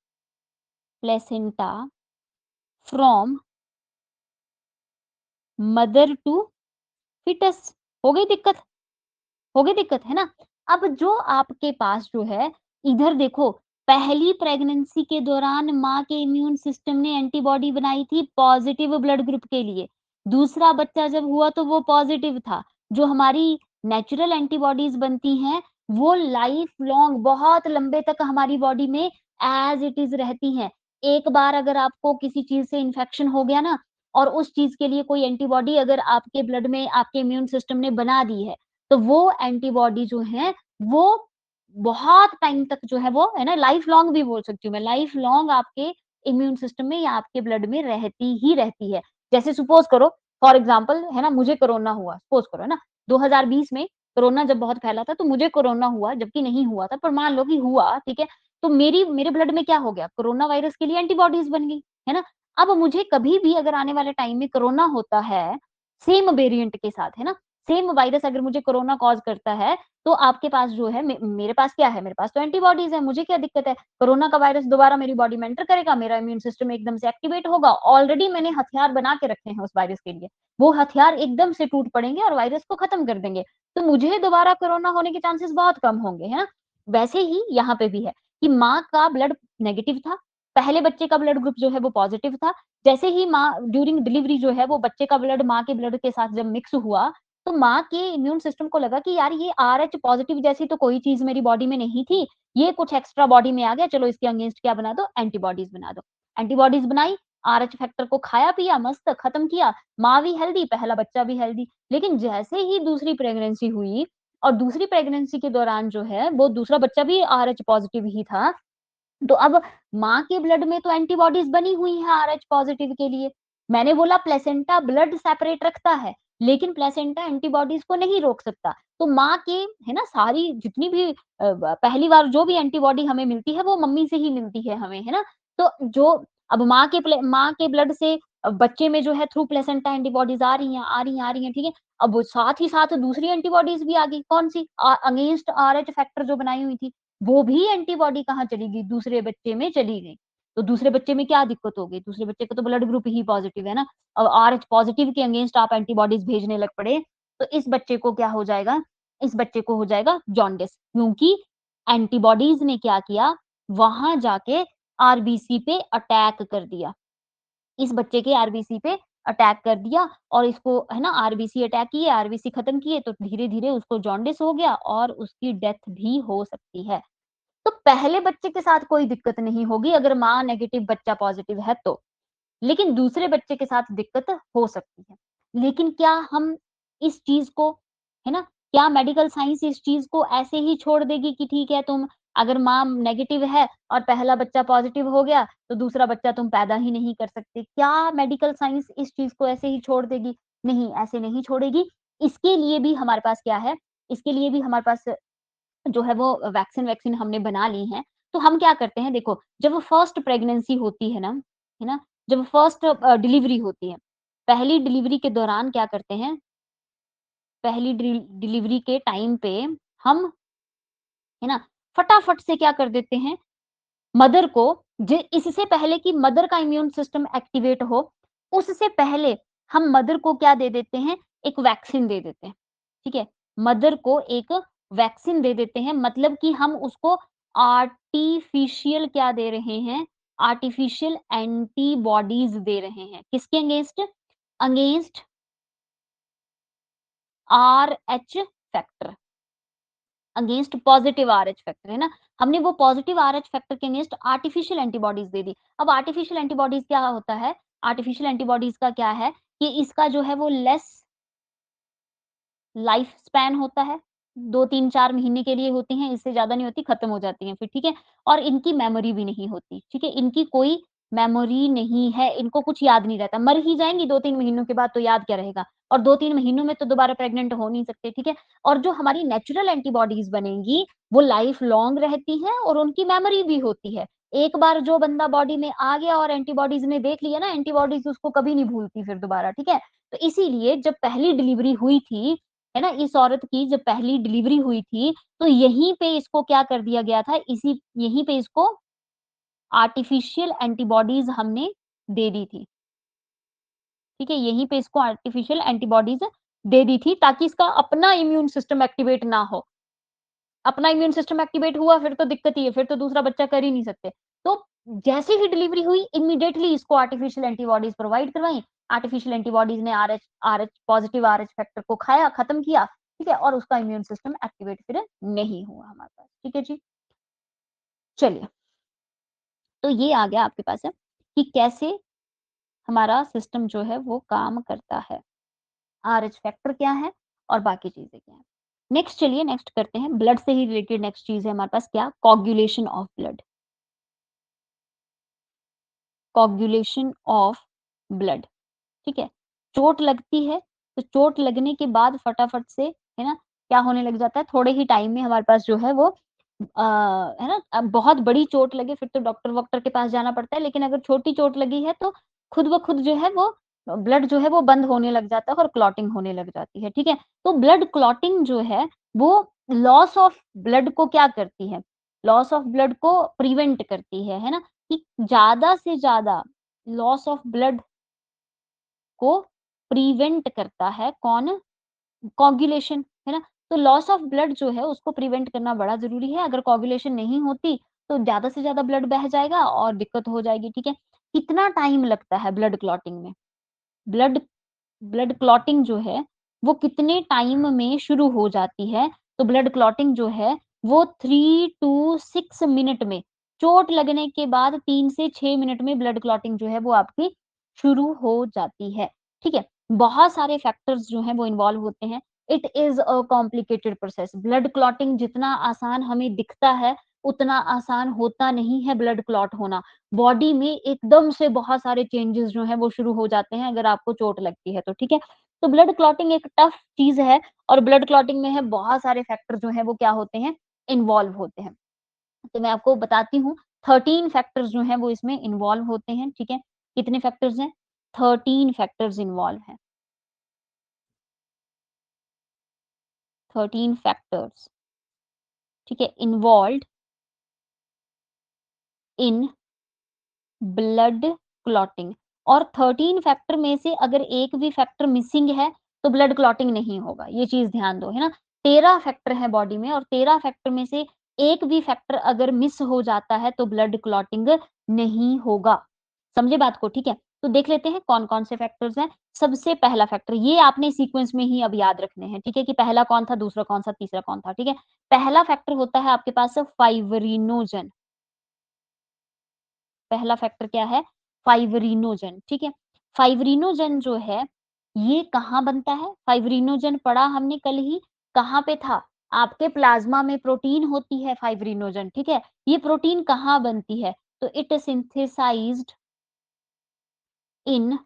placenta from mother to fetus. हो गई दिक्कत? हो गई दिक्कत, है ना? अब जो आपके पास जो है, इधर देखो, पहली प्रेगनेंसी के दौरान माँ के इम्यून सिस्टम ने एंटीबॉडी बनाई थी पॉजिटिव ब्लड ग्रुप के लिए। दूसरा बच्चा जब हुआ तो वो पॉजिटिव था। जो हमारी नेचुरल एंटीबॉडीज बनती हैं, वो लाइफ लॉन्ग बहुत लंबे तक हमारी बॉडी में एज इट इज रहती हैं। एक बार अगर आपको किसी चीज से इन्फेक्शन हो गया ना, और उस चीज के लिए कोई एंटीबॉडी अगर आपके ब्लड में आपके इम्यून सिस्टम ने बना दी है, तो वो एंटीबॉडी जो है, वो बहुत टाइम तक जो है वो, है ना, लाइफ लॉन्ग भी बोल सकती हूँ मैं, लाइफ लॉन्ग आपके इम्यून सिस्टम में या आपके ब्लड में रहती ही रहती है। जैसे सपोज करो, फॉर एग्जाम्पल, है ना, मुझे कोरोना हुआ, सपोज करो, है ना, 2020 में कोरोना जब बहुत फैला था, तो मुझे कोरोना हुआ, जबकि नहीं हुआ था, पर मान लो कि हुआ, ठीक है? तो मेरे ब्लड में क्या हो गया, कोरोना वायरस के लिए एंटीबॉडीज बन गई, है ना? अब मुझे कभी भी अगर आने वाले टाइम में कोरोना होता है, सेम वेरिएंट के साथ, है ना, सेम वायरस अगर मुझे कोरोना कॉज करता है, तो आपके पास जो है, मेरे पास क्या है, मेरे पास तो एंटीबॉडीज है, मुझे क्या दिक्कत है? कोरोना का वायरस दोबारा मेरी बॉडी में एंटर करेगा, मेरा इम्यून सिस्टम एकदम से एक्टिवेट होगा, ऑलरेडी मैंने हथियार बना के रखे हैं उस वायरस के लिए, वो हथियार एकदम से टूट पड़ेंगे और वायरस को खत्म कर देंगे, तो मुझे दोबारा कोरोना होने के चांसेस बहुत कम होंगे, है ना? वैसे ही यहाँ पे भी है कि माँ का ब्लड नेगेटिव था, पहले बच्चे का ब्लड ग्रुप जो है वो पॉजिटिव था, जैसे ही माँ ड्यूरिंग डिलीवरी जो है वो बच्चे का ब्लड माँ के ब्लड के साथ जब मिक्स हुआ, तो माँ के इम्यून सिस्टम को लगा कि यार ये RH पॉजिटिव जैसी तो कोई चीज मेरी बॉडी में नहीं थी, ये कुछ एक्स्ट्रा बॉडी में आ गया, चलो इसके अगेंस्ट क्या बना दो, एंटीबॉडीज बना दो। एंटीबॉडीज बनाई, RH फैक्टर को खाया पिया, मस्त खत्म किया, माँ भी हेल्दी, पहला बच्चा भी हेल्दी। लेकिन जैसे ही दूसरी प्रेगनेंसी हुई, और दूसरी प्रेगनेंसी के दौरान जो है वो दूसरा बच्चा भी RH पॉजिटिव ही था, तो अब माँ के ब्लड में तो एंटीबॉडीज बनी हुई है RH पॉजिटिव के लिए। मैंने बोला प्लेसेंटा ब्लड सेपरेट रखता है, लेकिन प्लेसेंटा एंटीबॉडीज को नहीं रोक सकता। तो माँ के, है ना, सारी जितनी भी पहली बार जो भी एंटीबॉडी हमें मिलती है वो मम्मी से ही मिलती है हमें, है ना? तो जो अब माँ के ब्लड से बच्चे में जो है थ्रू प्लेसेंटा एंटीबॉडीज आ रही हैं, आ रही हैं, आ रही हैं, ठीक है? अब वो साथ ही साथ दूसरी एंटीबॉडीज भी आ गई, कौन सी? अगेंस्ट RH फैक्टर जो बनाई हुई थी, वो भी एंटीबॉडी कहाँ चली गई, दूसरे बच्चे में चली गई। तो दूसरे बच्चे में क्या दिक्कत हो गई, दूसरे बच्चे को तो ब्लड ग्रुप ही पॉजिटिव है ना, अब RH पॉजिटिव के अगेंस्ट आप एंटीबॉडीज भेजने लग पड़े, तो इस बच्चे को क्या हो जाएगा, इस बच्चे को हो जाएगा जॉन्डिस, क्योंकि एंटीबॉडीज ने क्या किया, वहां जाके आरबीसी पे अटैक कर दिया, इस बच्चे के आरबीसी पे अटैक कर दिया, और इसको, है ना, आरबीसी अटैक किए, आरबीसी खत्म किए, तो धीरे धीरे उसको जॉन्डिस हो गया और उसकी डेथ भी हो सकती है। तो पहले बच्चे के साथ कोई दिक्कत नहीं होगी अगर माँ नेगेटिव बच्चा पॉजिटिव है तो, लेकिन दूसरे बच्चे के साथ दिक्कत हो सकती है। लेकिन क्या हम इस चीज को, है ना, क्या मेडिकल साइंस इस चीज को ऐसे ही छोड़ देगी कि ठीक है, तुम अगर माँ नेगेटिव है और पहला बच्चा पॉजिटिव हो गया तो दूसरा बच्चा तुम पैदा ही नहीं कर सकते? क्या मेडिकल साइंस इस चीज को ऐसे ही छोड़ देगी? नहीं, ऐसे नहीं छोड़ेगी। इसके लिए भी हमारे पास क्या है, इसके लिए भी हमारे पास जो है वो वैक्सीन वैक्सीन हमने बना ली हैं। तो हम क्या करते हैं, देखो, जब फर्स्ट प्रेगनेंसी होती है ना, जब फर्स्ट डिलीवरी होती है, पहली डिलीवरी के दौरान क्या करते हैं, पहली डिलीवरी के टाइम पे हम, है ना, फटाफट से क्या कर देते हैं, मदर को, इससे पहले कि मदर का इम्यून सिस्टम एक्टिवेट हो, उससे पहले हम मदर को क्या दे देते हैं, एक वैक्सीन दे देते हैं, ठीक है? मदर को एक वैक्सीन दे देते हैं, मतलब कि हम उसको आर्टिफिशियल क्या दे रहे हैं, आर्टिफिशियल एंटीबॉडीज दे रहे हैं, किसके against, against RH factor, against positive RH factor, है ना? हमने वो पॉजिटिव आरएच फैक्टर के अगेंस्ट आर्टिफिशियल एंटीबॉडीज़ दे दी। अब आर्टिफिशियल एंटीबॉडीज़ क्या होता है? आर्टिफिशियल एंटीबॉडीज़ का क्या है कि इसका जो है वो लेस लाइफ स्पैन होता है, 2, 3, 4 महीने के लिए होती हैं, इससे ज़्यादा नहीं होती, खत्म हो जाती हैं फिर, ठीक है? और इनकी मेमोरी भी नहीं होती, ठीक है? इनकी कोई मेमोरी नहीं है, इनको कुछ याद नहीं रहता, मर ही जाएँगी 2-3 महीनों के बाद तो याद क्या रहेगा? और 2-3 महीनों में तो दोबारा प्रेग्नेंट हो नहीं सकते, ठीक है? और जो हमारी नेचुरल एंटीबॉडीज़ बनेंगी, वो लाइफ लॉन्ग रहती हैं और उनकी मेमोरी भी होती है। एक बार जो बंदा बॉडी में आ गया और एंटीबॉडीज़ ने देख लिया ना, एंटीबॉडीज़ उसको कभी नहीं भूलती फिर दोबारा, ठीक है? तो इसीलिए जब पहली डिलीवरी हुई थी, है ना? इस औरत की जब पहली डिलीवरी हुई थी, तो यहीं पे इसको क्या कर दिया गया था, इसी यहीं पे इसको आर्टिफ़िशियल एंटीबॉडीज़ हमने दे दी थी, ठीक है? यहीं पे इसको आर्टिफ़िशियल एंटीबॉडीज़ दे दी थी ताकि इसका अपना इम्यून सिस्टम एक्टिवेट ना हो। अपना इम्यून सिस्टम एक्टिवेट हुआ फिर तो दिक्कत ही है, फिर तो दूसरा बच्चा कर ही नहीं सकते। तो जैसे ही डिलीवरी हुई इमीडिएटली इसको आर्टिफिशियल एंटीबॉडीज़ प्रोवाइड करवाई। आर्टिफिशियल एंटीबॉडीज़ ने आरएच पॉजिटिव आरएच फैक्टर को खाया, खत्म किया, ठीक है? और उसका इम्यून सिस्टम एक्टिवेट फिर नहीं हुआ हमारे पास, ठीक है जी? चलिए, तो ये आ गया आपके पास है कि कैसे हमारा सिस्टम जो है वो काम करता है। आरएच फैक्टर क्या है और बाकी चीज़ें क्या हैं। नेक्स्ट चलिए नेक्स्ट करते हैं, ब्लड से ही रिलेटेड नेक्स्ट चीज़ है हमारे पास क्या? कोagulation ऑफ ब्लड। कोagulation ऑफ ब्लड, ठीक है? चोट लगती है, तो चोट लगने के बाद फटाफट से, है ना, क्या होने लग जाता है, थोड़े ही टाइम में हमारे पास जो है वो है ना, अब बहुत बड़ी चोट लगे फिर तो डॉक्टर-वॉक्टर के पास जाना पड़ता है, लेकिन अगर छोटी चोट लगी है तो खुद ब खुद जो है वो ब्लड जो है वो बंद होने लग जाता है और क्लॉटिंग होने लग जाती है, ठीक है? तो ब्लड क्लॉटिंग जो है वो लॉस ऑफ ब्लड को क्या करती है? लॉस ऑफ ब्लड को प्रिवेंट करती है ना? कि ज़्यादा से ज़्यादा लॉस ऑफ ब्लड को प्रिवेंट करता है कौन? कोagulation, है ना? तो लॉस ऑफ ब्लड जो है उसको प्रिवेंट करना बड़ा ज़रूरी है, अगर कोagulation नहीं होती तो ज़्यादा से ज़्यादा ब्लड बह जाएगा और दिक्कत हो जाएगी, ठीक है? कितना टाइम लगता है ब्लड क्लॉटिंग में? ब्लड ब्लड क्लॉटिंग जो है, वो कितने टाइम में शुरू हो जाती है? तो ब्लड क्लॉटिंग जो है, वो 3 टू 6 मिनट में, चोट लगने के बाद 3 से 6 मिनट में ब्लड क्लॉटिंग जो है वो आपकी शुरू हो जाती है, ठीक है? बहुत सारे फैक्टर्स जो हैं वो इन्वॉल्व होते हैं। It is a complicated process. Blood clotting जितना आसान हमें दिखता है, उतना आसान होता नहीं है ब्लड क्लॉट होना। बॉडी में एकदम से बहुत सारे चेंजेस जो हैं वो शुरू हो जाते हैं अगर आपको चोट लगती है तो, ठीक है? तो ब्लड क्लॉटिंग एक टफ चीज़ है और ब्लड क्लॉटिंग में है बहुत सारे फैक्टर जो हैं वो क्या होते हैं, इन्वॉल्व होते हैं। तो मैं आपको बताती हूँ 13 फैक्टर्स जो हैं वो इसमें इन्वॉल्व होते हैं, ठीक है? कितने फैक्टर्स हैं? 13 फैक्टर्स इन्वॉल्व हैं। 13 फैक्टर्स, ठीक है? इन्वॉल्व्ड इन ब्लड क्लॉटिंग और 13 फैक्टर में से अगर एक भी फैक्टर मिसिंग है, तो ब्लड क्लॉटिंग नहीं होगा, ये चीज़ ध्यान दो, है ना? 13 फैक्टर हैं बॉडी में और 13 फैक्टर में से एक भी फैक्टर अगर मिस हो जाता है, तो ब्लड क्लॉटिंग नहीं होगा। समझे बात को, ठीक है? तो देख लेते हैं कौन-कौन से फैक्टर्स हैं। सबसे पहला फैक्टर ये आपने सीक्वेंस में ही अब याद रखने हैं, ठीक है? कि पहला कौन था, दूसरा कौन सा, तीसरा कौन था, ठीक है? पहला फैक्टर होता है आपके पास फाइब्रिनोजेन। पहला फैक्टर क्या है? फाइब्रिनोजेन, ठीक है? फाइब्रिनोजेन जो है, ये कहाँ बनता है? फाइब्रिनोजेन पढ़ा हमने कल ही, कहाँ पे था? आपके प्लाज़्मा में प्रोटीन होती है फाइब्रिनोजेन, ठीक है? ये प्रोटीन कहाँ बनती है? तो इट सिंथेसाइज्ड इन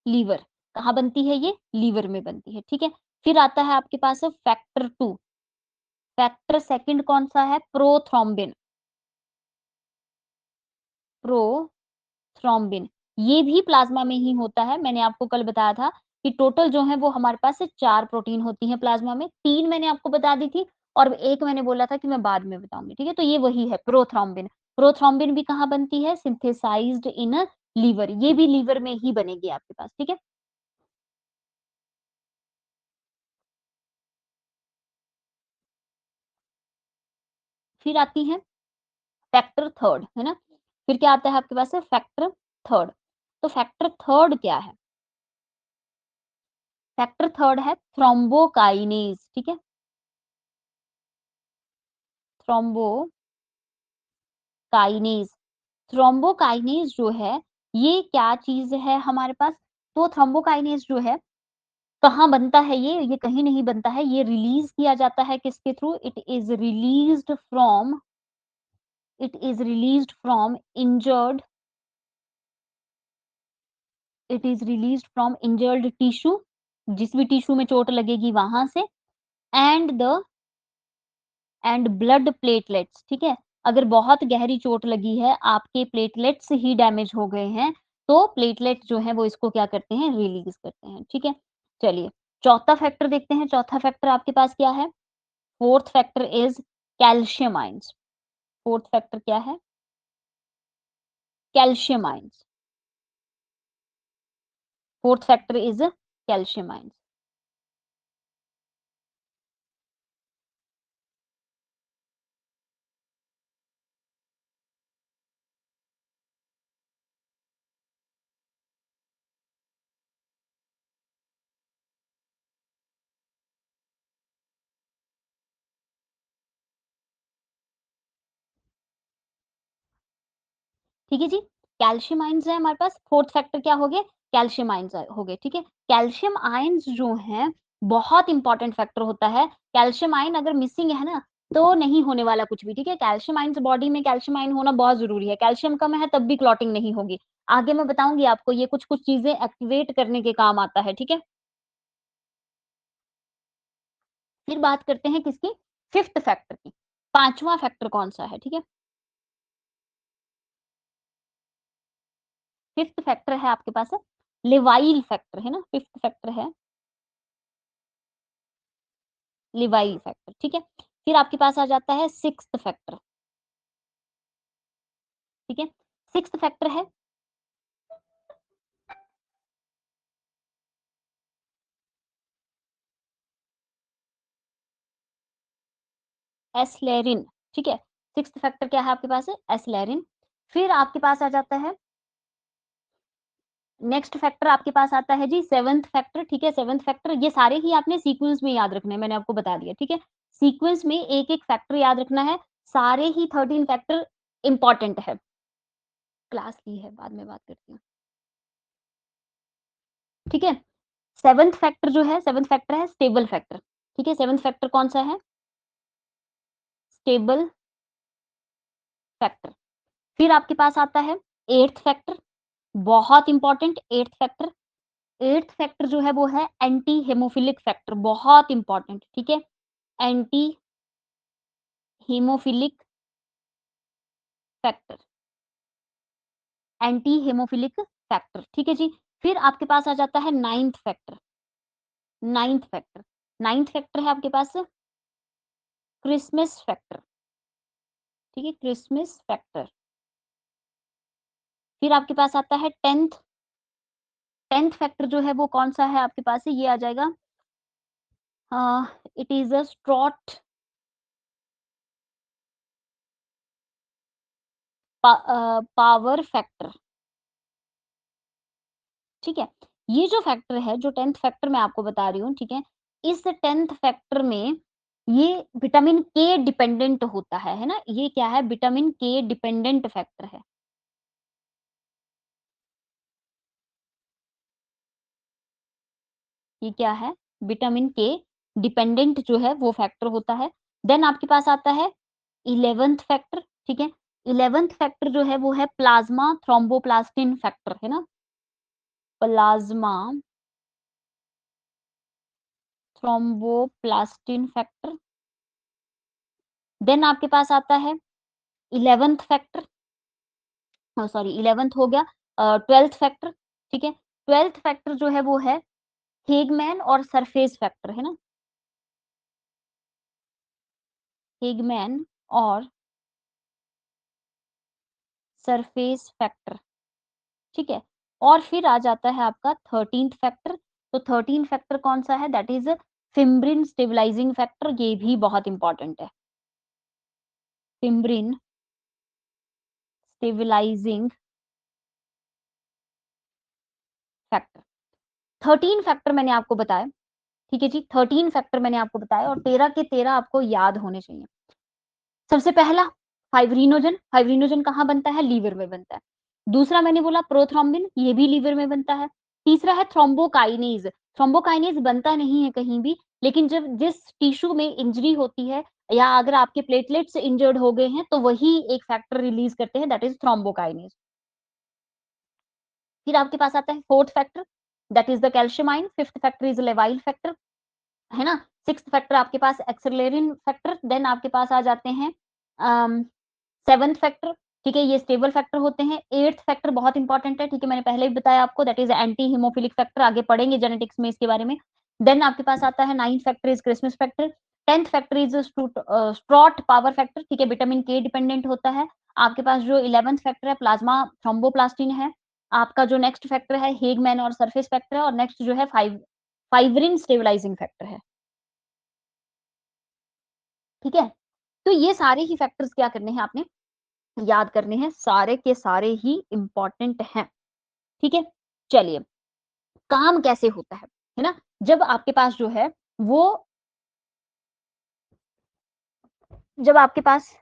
लीवर। कहाँ बनती है ये? लीवर में बनती है, ठीक है? फिर आता है आपके पास फैक्टर 2, फैक्टर सेकंड कौन-सा है? प्रोथ्रोम्बिन, प्रो थ्रोम्बिन, ये भी प्लाज़्मा में ही होता है। मैंने आपको कल बताया था कि टोटल जो है वो हमारे पास से 4 प्रोटीन होती हैं प्लाज़्मा में, 3 मैंने आपको बता दी थी और 1 मैंने बोला था कि मैं बाद में बताऊँगी, ठीक है? तो ये वही है प्रोथ्रोम्बिन। प्रोथ्रोम्बिन भी कहाँ बनती है? सिंथेसाइज्ड इन लीवर, ये भी लीवर में ही बनेगी आपके पास, ठीक है? फिर आती है फैक्टर थर्ड, है ना? फिर क्या आता है आपके पास फैक्टर थर्ड। तो फैक्टर थर्ड क्या है? फैक्टर थर्ड है थ्रोम्बोकाइनेज, ठीक है? थ्रोम्बोकाइनेज। थ्रोम्बोकाइनेज जो है, ये क्या चीज़ है हमारे पास? तो थ्रोम्बोकाइनेज जो है, कहाँ बनता है ये कहीं नहीं बनता है, ये रिलीज़ किया जाता है किसके through? It is released from injured it is released from injured tissue, जिस भी टिश्यू में चोट लगेगी वहाँ से, and the and blood platelets, ठीक है? अगर बहुत गहरी चोट लगी है, आपके प्लेटलेट्स ही डैमेज हो गए हैं, तो प्लेटलेट जो हैं वो इसको क्या करते हैं? रिलीज़ करते हैं, ठीक है? चलिए, चौथा फैक्टर देखते हैं, चौथा फैक्टर आपके पास क्या है? Fourth factor is calcium ions. Fourth factor क्या है? Calcium ions. Fourth factor is calcium ions. ठीक है जी? कैल्शियम आयन्स है हमारे पास, फोर्थ फैक्टर क्या हो गए? कैल्शियम आयन्स हो गए, ठीक है? कैल्शियम आयन्स जो हैं, बहुत इम्पोर्टेंट फैक्टर होता है। कैल्शियम आयन अगर मिसिंग है ना, तो नहीं होने वाला कुछ भी, ठीक है? कैल्शियम आयन्स बॉडी में कैल्शियम आयन होना बहुत ज़रूरी है। कैल्शियम कम है तब भी क्लॉटिंग नहीं होगी। आगे मैं बताऊँगी आपको, ये कुछ-कुछ चीज़ें एक्टिवेट करने के काम आता है, ठीक है? फिर बात करते हैं किसकी? फिफ्थ फैक्टर की। 5वाँ फैक्टर कौन-सा है, ठीक है? फिफ्थ फैक्टर है आपके पास लेवाइल फैक्टर, है ना? फिफ्थ फैक्टर है लेवाइल फैक्टर, ठीक है? फिर आपके पास आ जाता है सिक्स्थ फैक्टर, ठीक है? सिक्स्थ फैक्टर है एस्लेरिन, ठीक है? सिक्स्थ फैक्टर क्या है आपके पास? एस्लेरिन। फिर आपके पास आ जाता है नेक्स्ट फैक्टर आपके पास आता है जी सेवंथ फैक्टर, ठीक है? सेवंथ फैक्टर ये सारे ही आपने सीक्वेंस में याद रखने हैं, मैंने आपको बता दिया, ठीक है? सीक्वेंस में एक-एक फैक्टर याद रखना है, सारे ही 13 फैक्टर इम्पोर्टेंट है। क्लास ली है, बाद में बात करती हूँ, ठीक है? सेवंथ फैक्टर जो है, सेवंथ फैक्टर है स्टेबल फैक्टर, ठीक है? सेवंथ फैक्टर कौन-सा है? Stable factor. फिर आपके पास आता है एट्थ फैक्टर, बहुत important eighth factor. Eighth factor जो है वो है एंटी हेमोफिलिक फैक्टर, बहुत इम्पोर्टेंट, ठीक है? Anti haemophilic factor, anti haemophilic factor, ठीक है जी? फिर आपके पास आ जाता है ninth factor, ninth factor. Ninth factor है आपके पास क्रिसमस फैक्टर, ठीक है? Christmas factor. फिर आपके पास आता है 10th फैक्टर जो है वो कौन-सा है आपके पास? ये आ जाएगा uh, it is a Stuart Prower factor, ठीक है? ये जो फैक्टर है, जो 10th फैक्टर मैं आपको बता रही हूँ, ठीक है? इस 10th फैक्टर में ये विटामिन के डिपेंडेंट होता है ना? ये क्या है? विटामिन के डिपेंडेंट फैक्टर है। ये क्या है? विटामिन के डिपेंडेंट जो है वो फैक्टर होता है। देन आपके पास आता है 11th फैक्टर, ठीक है? 11th फैक्टर जो है वो है प्लाज़्मा थ्रोम्बोप्लास्टिन फैक्टर, है ना? Plasma thromboplastin factor. देन आपके पास आता है 11th फैक्टर, सॉरी 11th हो गया 12th फैक्टर, ठीक है? 12th फैक्टर जो है वो है हेगमैन और सरफेस फैक्टर, है ना? हेगमैन और सरफेस फैक्टर, ठीक है? और फिर आ जाता है आपका 13th फैक्टर, तो 13 फैक्टर कौन-सा है? दैट इज़ फिम्ब्रिन स्टेबलाइजिंग फैक्टर, ये भी बहुत इम्पोर्टेंट है। फिम्ब्रिन स्टेबलाइजिंग फैक्टर। 13 फैक्टर मैंने आपको बताए, ठीक है जी? 13 फैक्टर मैंने आपको बताए और 13 के 13 आपको याद होने चाहिए। सबसे पहला फाइब्रिनोजन, फाइब्रिनोजन कहाँ बनता है? लीवर में बनता है। दूसरा मैंने बोला प्रोथ्रोम्बिन, ये भी लीवर में बनता है। तीसरा है थ्रोम्बोकाइनेज, थ्रोम्बोकाइनेज बनता नहीं है कहीं भी, लेकिन जब जिस टिश्यू में इंजरी होती है या अगर आपके प्लेटलेट्स इंजर्ड हो गए हैं, तो वही एक फैक्टर रिलीज़ करते हैं, दैट इज़ थ्रोम्बोकाइनेज। फिर आपके पास आता है fourth factor, that is the calcium ion, fifth factor is लेवाइल फैक्टर, है ना? सिक्स्थ फैक्टर आपके पास एक्सेलरेटिन फैक्टर, देन आपके पास आ जाते हैं अम, सेवंथ फैक्टर, ठीक है? ये स्टेबल फैक्टर होते हैं। एट्थ फैक्टर बहुत इंपॉर्टेंट है, ठीक है? मैंने पहले भी बताया आपको, that is anti haemophilic factor, आगे पढ़ेंगे जेनेटिक्स में इसके बारे में। देन आपके पास आता है ninth factor is Christmas factor, 10th factor is Stuart Prower factor, ठीक है? विटामिन के डिपेंडेंट होता है। आपके पास जो 11th फैक्टर है प्लाज्मा थ्रोम्बोप्लास्टिन है। आपका जो नेक्स्ट फैक्टर है हेगमैन और सरफेस फैक्टर है, और नेक्स्ट जो है फाइब्रिन स्टेबलाइजिंग फैक्टर है, ठीक है? तो ये सारे ही फैक्टर्स क्या करने हैं आपने? याद करने हैं, सारे के सारे ही इम्पोर्टेंट हैं, ठीक है? चलिए, काम कैसे होता है ना? जब आपके पास जो है वो जब आपके पास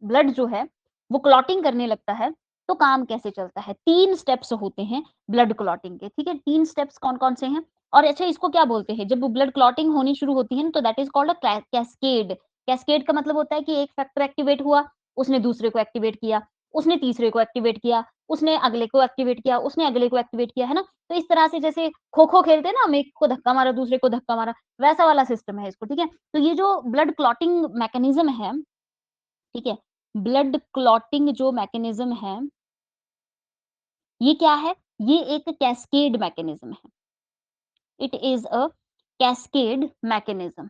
ब्लड जो है वो क्लॉटिंग करने लगता है, तो काम कैसे चलता है? 3 स्टेप्स होते हैं ब्लड क्लॉटिंग के, ठीक है? 3 स्टेप्स कौन-कौन से हैं? और अच्छा, इसको क्या बोलते हैं? जब ब्लड क्लॉटिंग होनी शुरू होती है ना, तो that is called a cascade. Cascade का मतलब होता है कि एक फैक्टर एक्टिवेट हुआ, उसने दूसरे को एक्टिवेट किया, उसने तीसरे को एक्टिवेट किया, उसने अगले को एक्टिवेट किया, उसने अगले को एक्टिवेट किया, है ना? तो इस तरह से जैसे खो-खो खेलते हैं ना, हम एक को धक्का मारा, दूसरे को धक्का मारा, वैसा वाला सिस्टम है इसको, ठीक है? तो ये जो ब्लड क्लॉटिंग मैकेनिज़्म है, ठीक है? ब्लड क्लॉटिंग जो मैकेनिज़्म है, ये क्या है? ये एक कैस्केड मैकेनिज़्म है। It is a cascade mechanism,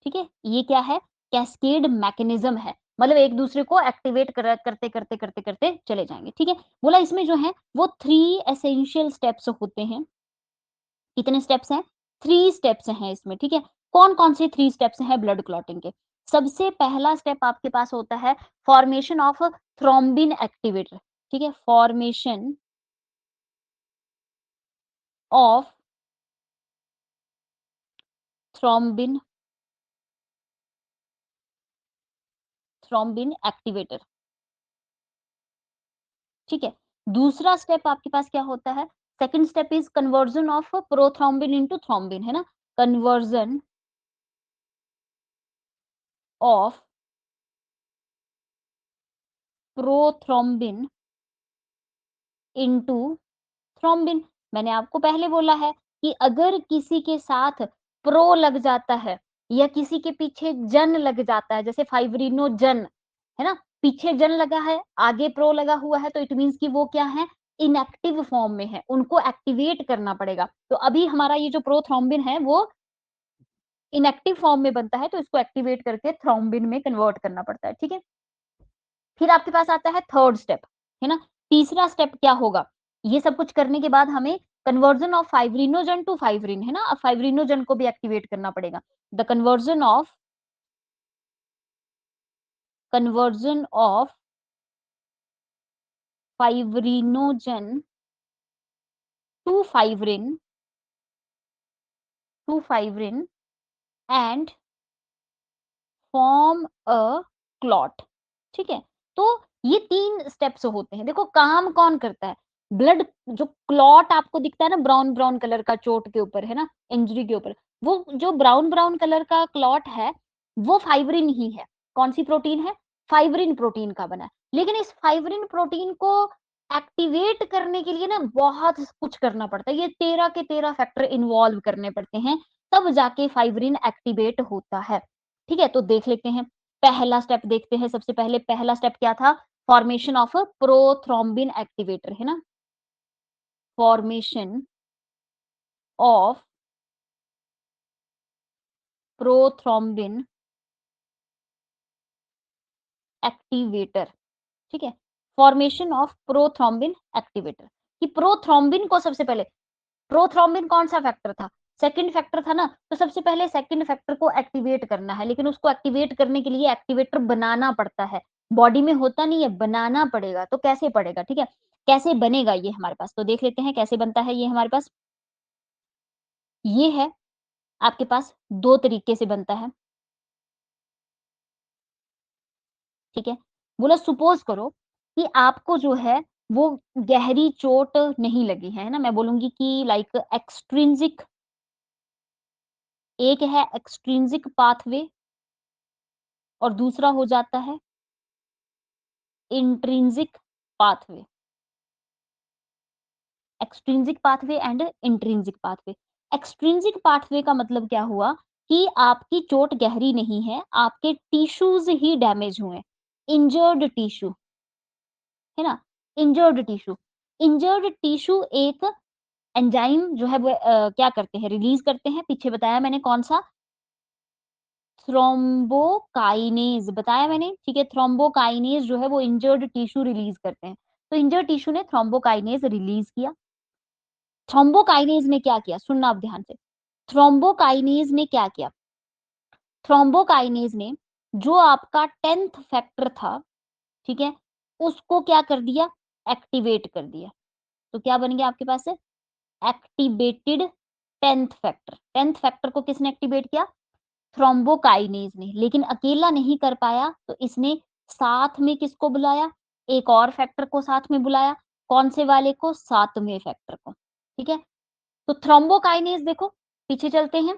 ठीक है? ये क्या है? कैस्केड मैकेनिज़्म है। मतलब एक-दूसरे को एक्टिवेट करते चले जाएँगे, ठीक है? बोला इसमें जो है वो 3 एसेंशियल स्टेप्स होते हैं। कितने स्टेप्स हैं? 3 स्टेप्स हैं इसमें, ठीक है? कौन-कौन से 3 स्टेप्स हैं ब्लड क्लॉटिंग के? सबसे पहला स्टेप आपके पास होता है फॉर्मेशन ऑफ थ्रोम्बिन एक्टिवेटर, ठीक है? Formation of thrombin thrombin activator, ठीक है? दूसरा स्टेप आपके पास क्या होता है? Second step is conversion of prothrombin into thrombin, है ना? Conversion of prothrombin into thrombin. मैंने आपको पहले बोला है कि अगर किसी के साथ प्रो लग जाता है या किसी के पीछे जन लग जाता है, जैसे फाइब्रिनोजन, है ना? पीछे जन लगा है, आगे प्रो लगा हुआ है, तो इट मीन्स कि वो क्या है? इनएक्टिव फॉर्म में है, उनको एक्टिवेट करना पड़ेगा। तो अभी हमारा ये जो प्रोथ्रोम्बिन है वो इनएक्टिव फॉर्म में बनता है, तो इसको एक्टिवेट करके थ्रोम्बिन में कन्वर्ट करना पड़ता है, ठीक है? फिर आपके पास आता है थर्ड स्टेप, है ना? तीसरा स्टेप क्या होगा? ये सब कुछ करने के बाद हमें conversion of fibrinogen to fibrin, है ना? अब फाइब्रिनोजन को भी एक्टिवेट करना पड़ेगा। The conversion of fibrinogen to fibrin and form a clot, ठीक है? तो ये 3 स्टेप्स होते हैं। देखो काम कौन करता है? ब्लड जो क्लॉट आपको दिखता है ना ब्राउन-ब्राउन कलर का चोट के ऊपर, है ना? इंजरी के ऊपर, वो जो ब्राउन-ब्राउन कलर का क्लॉट है, वो फाइब्रिन ही है। कौन-सी प्रोटीन है? फाइब्रिन प्रोटीन का बना है। लेकिन इस फाइब्रिन प्रोटीन को एक्टिवेट करने के लिए ना बहुत कुछ करना पड़ता है। ये 13 के 13 फैक्टर इन्वॉल्व करने पड़ते हैं, तब जाके फाइब्रिन एक्टिवेट होता है। ठीक है? तो देख लेते हैं। पहला स्टेप देखते हैं, सबसे पहले पहला स्टेप क्या था? फॉर्मेशन ऑफ प्रोथ्रोम्बिन एक्टिवेटर, है ना? फॉर्मेशन ऑफ प्रोथ्रोम्बिन एक्टिवेटर, ठीक है? फॉर्मेशन ऑफ प्रोथ्रोम्बिन एक्टिवेटर, कि प्रोथ्रोम्बिन को सबसे पहले प्रोथ्रोम्बिन कौन-सा फैक्टर था? सेकंड फैक्टर था ना, तो सबसे पहले सेकंड फैक्टर को एक्टिवेट करना है, लेकिन उसको एक्टिवेट करने के लिए एक्टिवेटर बनाना पड़ता है। बॉडी में होता नहीं है, बनाना पड़ेगा, तो कैसे पड़ेगा, ठीक है? कैसे बनेगा ये हमारे पास? तो देख लेते हैं कैसे बनता है ये हमारे पास। ये है आपके पास 2 तरीके से बनता है। ठीक है। बोला सपोज करो कि आपको जो है वो गहरी चोट नहीं लगी है ना, मैं बोलूंगी कि लाइक एक्सट्रिंसिक, एक है एक्सट्रिंसिक पाथवे और दूसरा हो जाता है intrinsic pathway. Extrinsic pathway and intrinsic pathway. Extrinsic pathway का मतलब क्या हुआ कि आपकी चोट गहरी नहीं है, आपके टिश्यूज ही डैमेज हुए, इंजर्ड टिश्यू, है ना, इंजर्ड टिश्यू। इंजर्ड टिश्यू एक एंजाइम जो है वो क्या करते हैं, रिलीज करते हैं, पीछे बताया मैंने कौन सा, थ्रोम्बोकाइनेज बताया मैंने, ठीक है। थ्रोम्बोकाइनेज जो है वो इंजर्ड टिश्यू रिलीज करते हैं, तो इंजर्ड टिश्यू ने थ्रोम्बोकाइनेज रिलीज किया। थ्रोम्बोकाइनेज ने क्या किया, सुनना आप ध्यान से, थ्रोम्बोकाइनेज ने क्या किया, थ्रोम्बोकाइनेज ने जो आपका 10th फैक्टर था, ठीक है, उसको क्या कर दिया, एक्टिवेट कर दिया। तो क्या बन गया आपके पास से, activated 10th factor. 10th factor को किसने एक्टिवेट किया, थ्रोम्बोकाइनेज ने, लेकिन अकेला नहीं कर पाया तो इसने साथ में किसको बुलाया, एक और फैक्टर को साथ में बुलाया, कौन से वाले को, 7वें फैक्टर को, ठीक है। तो थ्रोम्बोकाइनेज देखो, पीछे चलते हैं,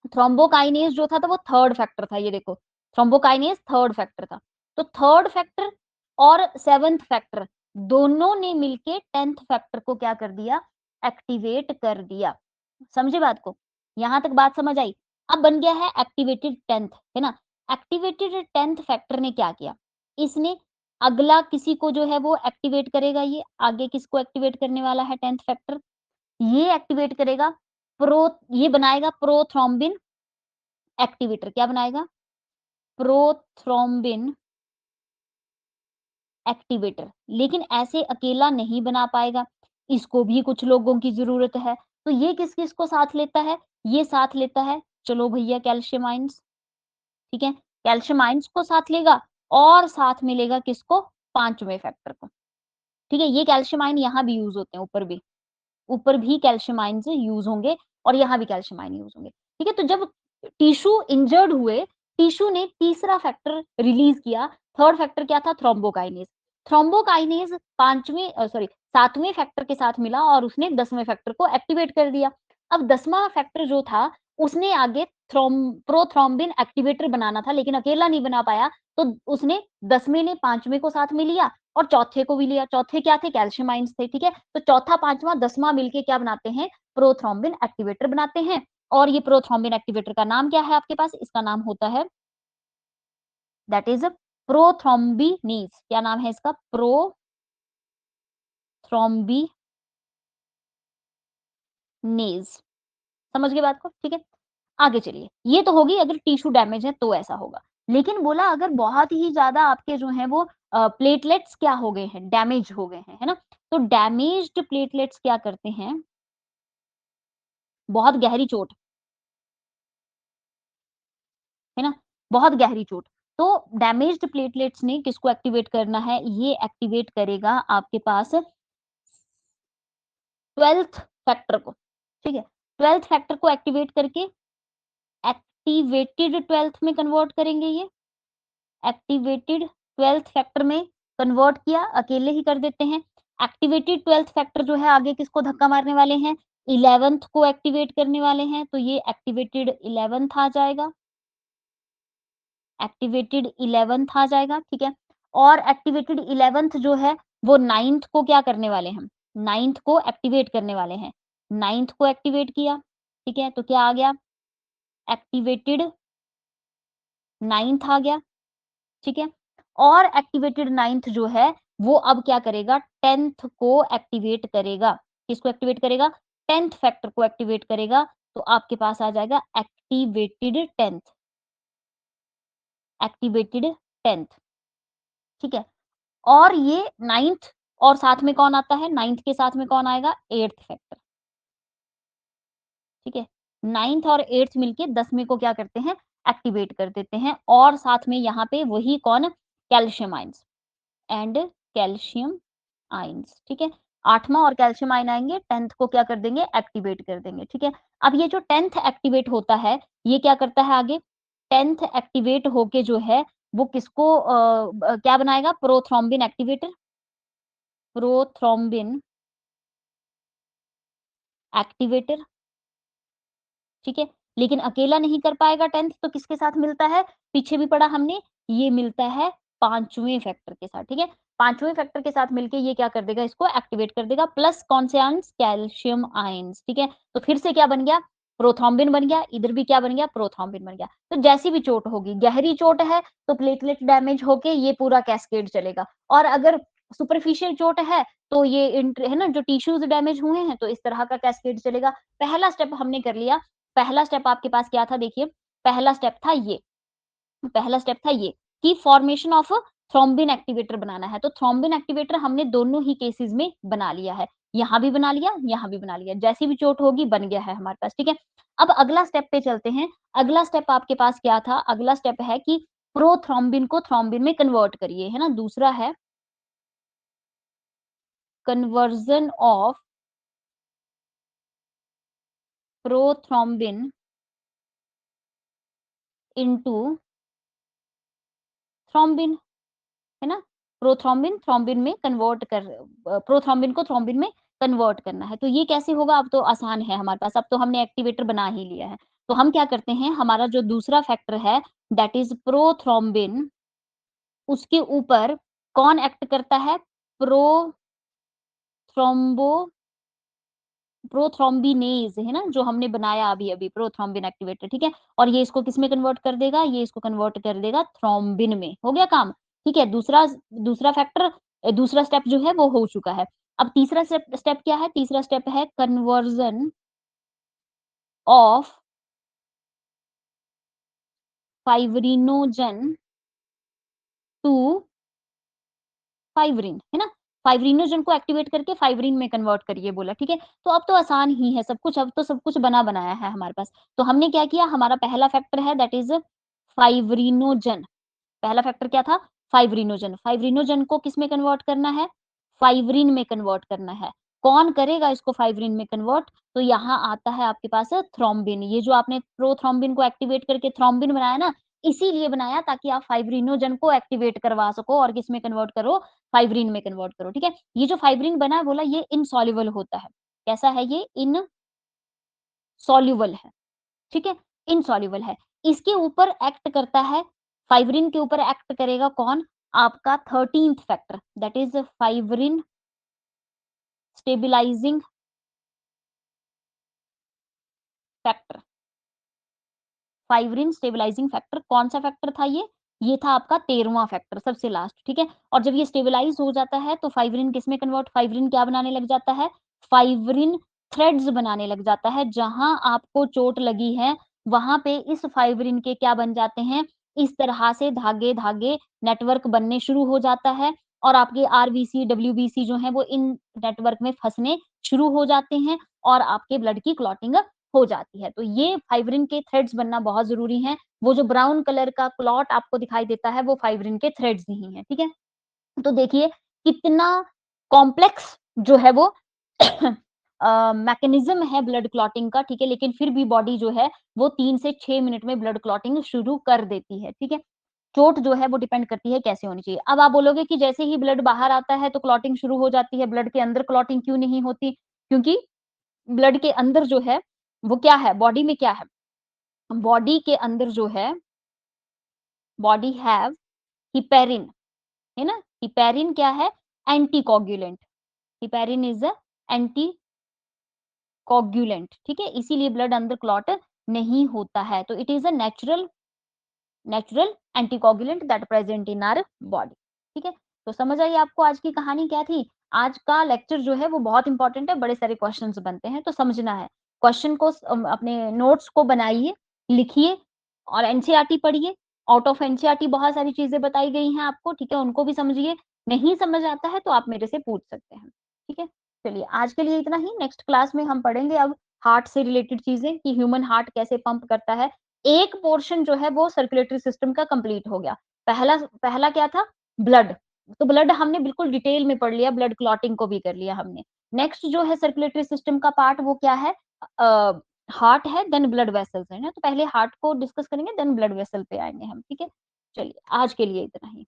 थ्रोम्बोकाइनेज जो था तो वो थर्ड फैक्टर था, ये देखो थ्रोम्बोकाइनेज थर्ड फैक्टर था। तो थर्ड फैक्टर और 7th फैक्टर दोनों ने मिलके 10th फैक्टर को क्या कर दिया, एक्टिवेट कर दिया। समझे बात को, यहां तक बात समझ आई। अब बन गया है एक्टिवेटेड 10th, है ना। एक्टिवेटेड 10th फैक्टर ने क्या किया, इसने अगला किसी को जो है वो एक्टिवेट करेगा, ये आगे किसको एक्टिवेट करने वाला है 10th फैक्टर, ये एक्टिवेट करेगा प्रो, ये बनाएगा प्रोथ्रोम्बिन एक्टिवेटर, क्या बनाएगा, प्रोथ्रोम्बिन एक्टिवेटर। लेकिन ऐसे अकेला नहीं बना पाएगा, इसको भी कुछ लोगों की जरूरत है। तो ये किस किस को साथ लेता है, ये साथ लेता है, चलो भैया कैल्शियम आयंस, ठीक है, कैल्शियम आयंस को साथ लेगा और साथ में लेगा किसको, 5वें फैक्टर को, ठीक है। ये कैल्शियम आयन यहाँ भी यूज होते हैं, ऊपर भी कैल्शियम आयन से यूज होंगे और यहाँ भी कैल्शियम आयन यूज होंगे, ठीक है। तो जब टिश्यू इंजर्ड हुए, टिश्यू ने तीसरा फैक्टर रिलीज किया, थर्ड फैक्टर क्या था, थ्रोम्बोकाइनेज। थ्रोम्बोकाइनेज 7वें फैक्टर के साथ मिला और उसने 10वें फैक्टर को एक्टिवेट कर दिया। अब 10वां फैक्टर जो था उसने आगे प्रोथ्रोम्बिन एक्टिवेटर बनाना था, लेकिन अकेला नहीं बना पाया, तो उसने 10वें ने 5वें को साथ में लिया और चौथे को भी लिया। चौथे क्या थे, कैल्शियम आयंस थे, ठीक है। तो चौथा, पांचवा, 10वां मिलके क्या बनाते हैं, प्रोथ्रोम्बिन एक्टिवेटर बनाते हैं। और ये प्रोथ्रोम्बिन एक्टिवेटर का नाम क्या है आपके पास, इसका नाम होता है, दैट इज प्रोथ्रोम्बिनेज। क्या नाम है इसका, प्रोथ्रोम्बिनेज। समझ गए बात को, ठीक है। आगे चलिए, ये तो होगी अगर टिश्यू डैमेज है तो ऐसा होगा। लेकिन बोला अगर बहुत ही ज्यादा आपके जो है वो प्लेटलेट्स क्या हो गए हैं, डैमेज हो गए हैं, है ना। तो डैमेज्ड प्लेटलेट्स क्या करते हैं, बहुत गहरी चोट, है ना, बहुत गहरी चोट, तो डैमेज्ड प्लेटलेट्स ने किसको एक्टिवेट करना है, ये एक्टिवेट करेगा आपके पास 12th फैक्टर को, ठीक है। 12th फैक्टर को एक्टिवेट करके एक्टिवेटेड 12th में कन्वर्ट करेंगे, ये एक्टिवेटेड 12th फैक्टर में कन्वर्ट किया, अकेले ही कर देते हैं। एक्टिवेटेड 12th फैक्टर जो है आगे किसको धक्का मारने वाले हैं, 11th को एक्टिवेट करने वाले हैं, तो ये एक्टिवेटेड 11th आ जाएगा, एक्टिवेटेड 11th आ जाएगा, ठीक है। और एक्टिवेटेड 11th जो है वो 9th को क्या करने वाले हैं, 9th को एक्टिवेट करने वाले हैं, 9th को एक्टिवेट किया, ठीक है। तो क्या आ गया, एक्टिवेटेड 9th आ गया, ठीक है। और एक्टिवेटेड 9th जो है वो अब क्या करेगा, 10th को एक्टिवेट करेगा, किसको एक्टिवेट करेगा, 10th फैक्टर को एक्टिवेट करेगा। तो आपके पास आ जाएगा एक्टिवेटेड 10th, एक्टिवेटेड 10th, ठीक है। और ये 9th और साथ में कौन आता है, 9th के साथ में कौन आएगा, 8th फैक्टर, ठीक है। 9th और 8th मिलके 10वें को क्या करते हैं, एक्टिवेट कर देते हैं। और साथ में यहाँ पे वही कौन, calcium ions and calcium ions, ठीक है। 8वां और कैल्शियम आयन आएंगे, 10th को क्या कर देंगे, एक्टिवेट कर देंगे, ठीक है। अब ये जो 10th एक्टिवेट होता है ये क्या करता है आगे, 10th एक्टिवेट होके जो है वो किसको क्या बनाएगा? प्रोथ्रोम्बिन एक्टिवेटर, प्रोथ्रोम्बिन एक्टिवेटर, ठीक है? लेकिन अकेला नहीं कर पाएगा 10th तो किसके साथ मिलता है? पीछे भी पढ़ा हमने, ये मिलता है 5वें फैक्टर के साथ, ठीक है? 5वें फैक्टर के साथ मिलके ये क्या कर देगा? इसको एक्टिवेट कर देगा प्लस कौन से आयन्स? कैल्शियम आयन्स, ठीक है? तो फिर से क्या बन गया? प्रोथ्रोम्बिन बन गया, इधर भी क्या बन गया? प्रोथ्रोम्बिन बन गया। तो जैसी भी चोट होगी, गहरी चोट है तो प्लेटलेट डैमेज होके ये पूरा कैस्केड चलेगा और अगर सुपरफिशियल चोट है तो ये है ना, जो टिश्यूज़ डैमेज हुए हैं तो इस तरह का कैस्केड चलेगा। पहला स्टेप हमने कर लिया, पहला स्टेप आपके पास क्या था देखिए, पहला स्टेप था ये, पहला स्टेप था ये कि फॉर्मेशन ऑफ थ्रोम्बिन एक्टिवेटर बनाना है। तो थ्रोम्बिन एक्टिवेटर हमने दोनों ही केसेस में बना लिया है। यहाँ भी बना लिया, यहाँ भी बना लिया। जैसी भी चोट होगी बन गया है हमारे पास, ठीक है? अब अगला स्टेप पे चलते हैं। अगला स्टेप आपके पास क्या था? अगला स्टेप है कि प्रोथ्रोम्बिन को थ्रोम्बिन में कन्वर्ट करिए, है ना? दूसरा है conversion of prothrombin into thrombin, है ना? प्रोथ्रोम्बिन थ्रोम्बिन में कन्वर्ट प्रोथ्रोम्बिन को थ्रोम्बिन में कन्वर्ट करना है। तो ये कैसे होगा? अब तो आसान है हमारे पास, अब तो हमने एक्टिवेटर बना ही लिया है। तो हम क्या करते हैं, हमारा जो दूसरा फैक्टर है दैट इज़ प्रोथ्रोम्बिन, उसके ऊपर कौन एक्ट करता है? प्रोथ्रोम्बो प्रोथ्रोम्बिनेज़, है ना? जो हमने बनाया अभी-अभी प्रोथ्रोम्बिन एक्टिवेटर, ठीक है? और ये इसको किसमें कन्वर्ट कर देगा? ये इसको कन्वर्ट कर देगा थ्रोम्बिन में। हो गया काम, ठीक है? दूसरा दूसरा फैक्टर दूसरा स्टेप जो है वो हो चुका है। अब तीसरा स्टेप स्टेप क्या है? तीसरा स्टेप है conversion of fibrinogen to fibrin, है ना? फाइब्रिनोजन को एक्टिवेट करके फाइब्रिन में कन्वर्ट करिए बोला, ठीक है? तो अब तो आसान ही है सब कुछ, अब तो सब कुछ बना-बनाया है हमारे पास। तो हमने क्या किया, हमारा पहला फैक्टर है दैट इज़ फाइब्रिनोजन। पहला फैक्टर क्या था? फाइब्रिनोजन। फाइब्रिनोजन को किसमें कन्वर्ट करना है? फाइब्रिन में कन्वर्ट करना है। कौन करेगा इसको फाइब्रिन में कन्वर्ट? तो यहाँ आता है आपके पास थ्रोम्बिन। ये जो आपने प्रोथ्रोम्बिन को एक्टिवेट करके थ्रोम्बिन बनाया ना, इसीलिए बनाया ताकि आप फाइब्रिनोजन को एक्टिवेट करवा सको और किसमें कन्वर्ट करो? फाइब्रिन में कन्वर्ट करो, ठीक है? ये जो फाइब्रिन बना है बोला ये इनसॉल्युबल होता है। कैसा है ये? इनसॉल्युबल है। ठीक है? इनसॉल्युबल है। इसके ऊपर एक्ट करता है, फाइब्रिन के ऊपर एक्ट करेगा कौन? आपका 13th factor that is fibrin stabilising factor. Fibrin stabilising factor कौन-सा फैक्टर था ये? ये था आपका 13वां फैक्टर सबसे लास्ट, ठीक है? और जब ये स्टेबलाइज़ हो जाता है तो फाइब्रिन किसमें कन्वर्ट फाइब्रिन क्या बनाने लग जाता है? फाइब्रिन थ्रेड्स बनाने लग जाता है। जहाँ आपको चोट लगी है, वहाँ पे इस फाइब्रिन के क्या बन जाते हैं? इस तरह से धागे-धागे नेटवर्क बनने शुरू हो जाता है और आपके आरबीसी, डब्ल्यूबीसी जो हैं वो इन नेटवर्क में फँसने शुरू हो जाते हैं और आपके ब्लड की क्लॉटिंग हो जाती है। तो ये फाइब्रिन के थ्रेड्स बनना बहुत ज़रूरी है। वो जो ब्राउन कलर का क्लॉट आपको दिखाई देता है वो फाइब्रिन के थ्रेड्स ही हैं, ठीक है? तो देखिए कितना कॉम्प्लेक्स जो है वो मैकेनिज़्म है ब्लड क्लॉटिंग का, ठीक है? लेकिन फिर भी बॉडी जो है वो 3 से 6 मिनट में ब्लड क्लॉटिंग शुरू कर देती है, ठीक है? चोट जो है वो डिपेंड करती है कैसे होनी चाहिए। अब आप बोलोगे कि जैसे ही ब्लड बाहर आता है तो क्लॉटिंग शुरू हो जाती है, ब्लड के अंदर क्लॉटिंग क्यों नहीं होती? क्योंकि ब्लड के अंदर जो है वो क्या है? बॉडी में क्या है? बॉडी के अंदर जो है बॉडी हैव हिपेरिन, है ना? हिपेरिन क्या है? Anticoagulant. Heparin is a anticoagulant, ठीक है? इसीलिए ब्लड अंदर क्लॉट नहीं होता है। तो it is a natural anticoagulant that present in our body, ठीक है? तो समझ आई आपको आज की कहानी क्या थी? आज का लेक्चर जो है वो बहुत इंपॉर्टेंट है, बड़े सारे क्वेश्चन्स बनते हैं तो समझना है। क्वेश्चन को अपने नोट्स को बनाइए, लिखिए और एनसीईआरटी पढ़िए। आउट ऑफ एनसीईआरटी बहुत सारी चीज़ें बताई गई हैं आपको, ठीक है? उनको भी समझिए। नहीं समझ आता है तो आप मेरे से पूछ सकते हैं, ठीक है? चलिए आज के लिए इतना ही, नेक्स्ट क्लास में हम पढ़ेंगे अब हार्ट से रिलेटेड चीज़ें कि ह्यूमन हार्ट कैसे पंप करता है। एक पोर्शन जो है वो सर्कुलेटरी सिस्टम का कंप्लीट हो गया। पहला पहला क्या था? ब्लड। तो ब्लड हमने बिल्कुल डिटेल में पढ़ लिया, ब्लड क्लॉटिंग को भी कर लिया हमने। नेक्स्ट जो है सर्कुलेटरी सिस्टम का पार्ट वो क्या है? अ, हार्ट है देन ब्लड वेसल्स है ना? तो पहले हार्ट को डिस्कस करेंगे देन ब्लड वेसल पे आएँगे हम, ठीक है? चलिए आज के लिए इतना ही।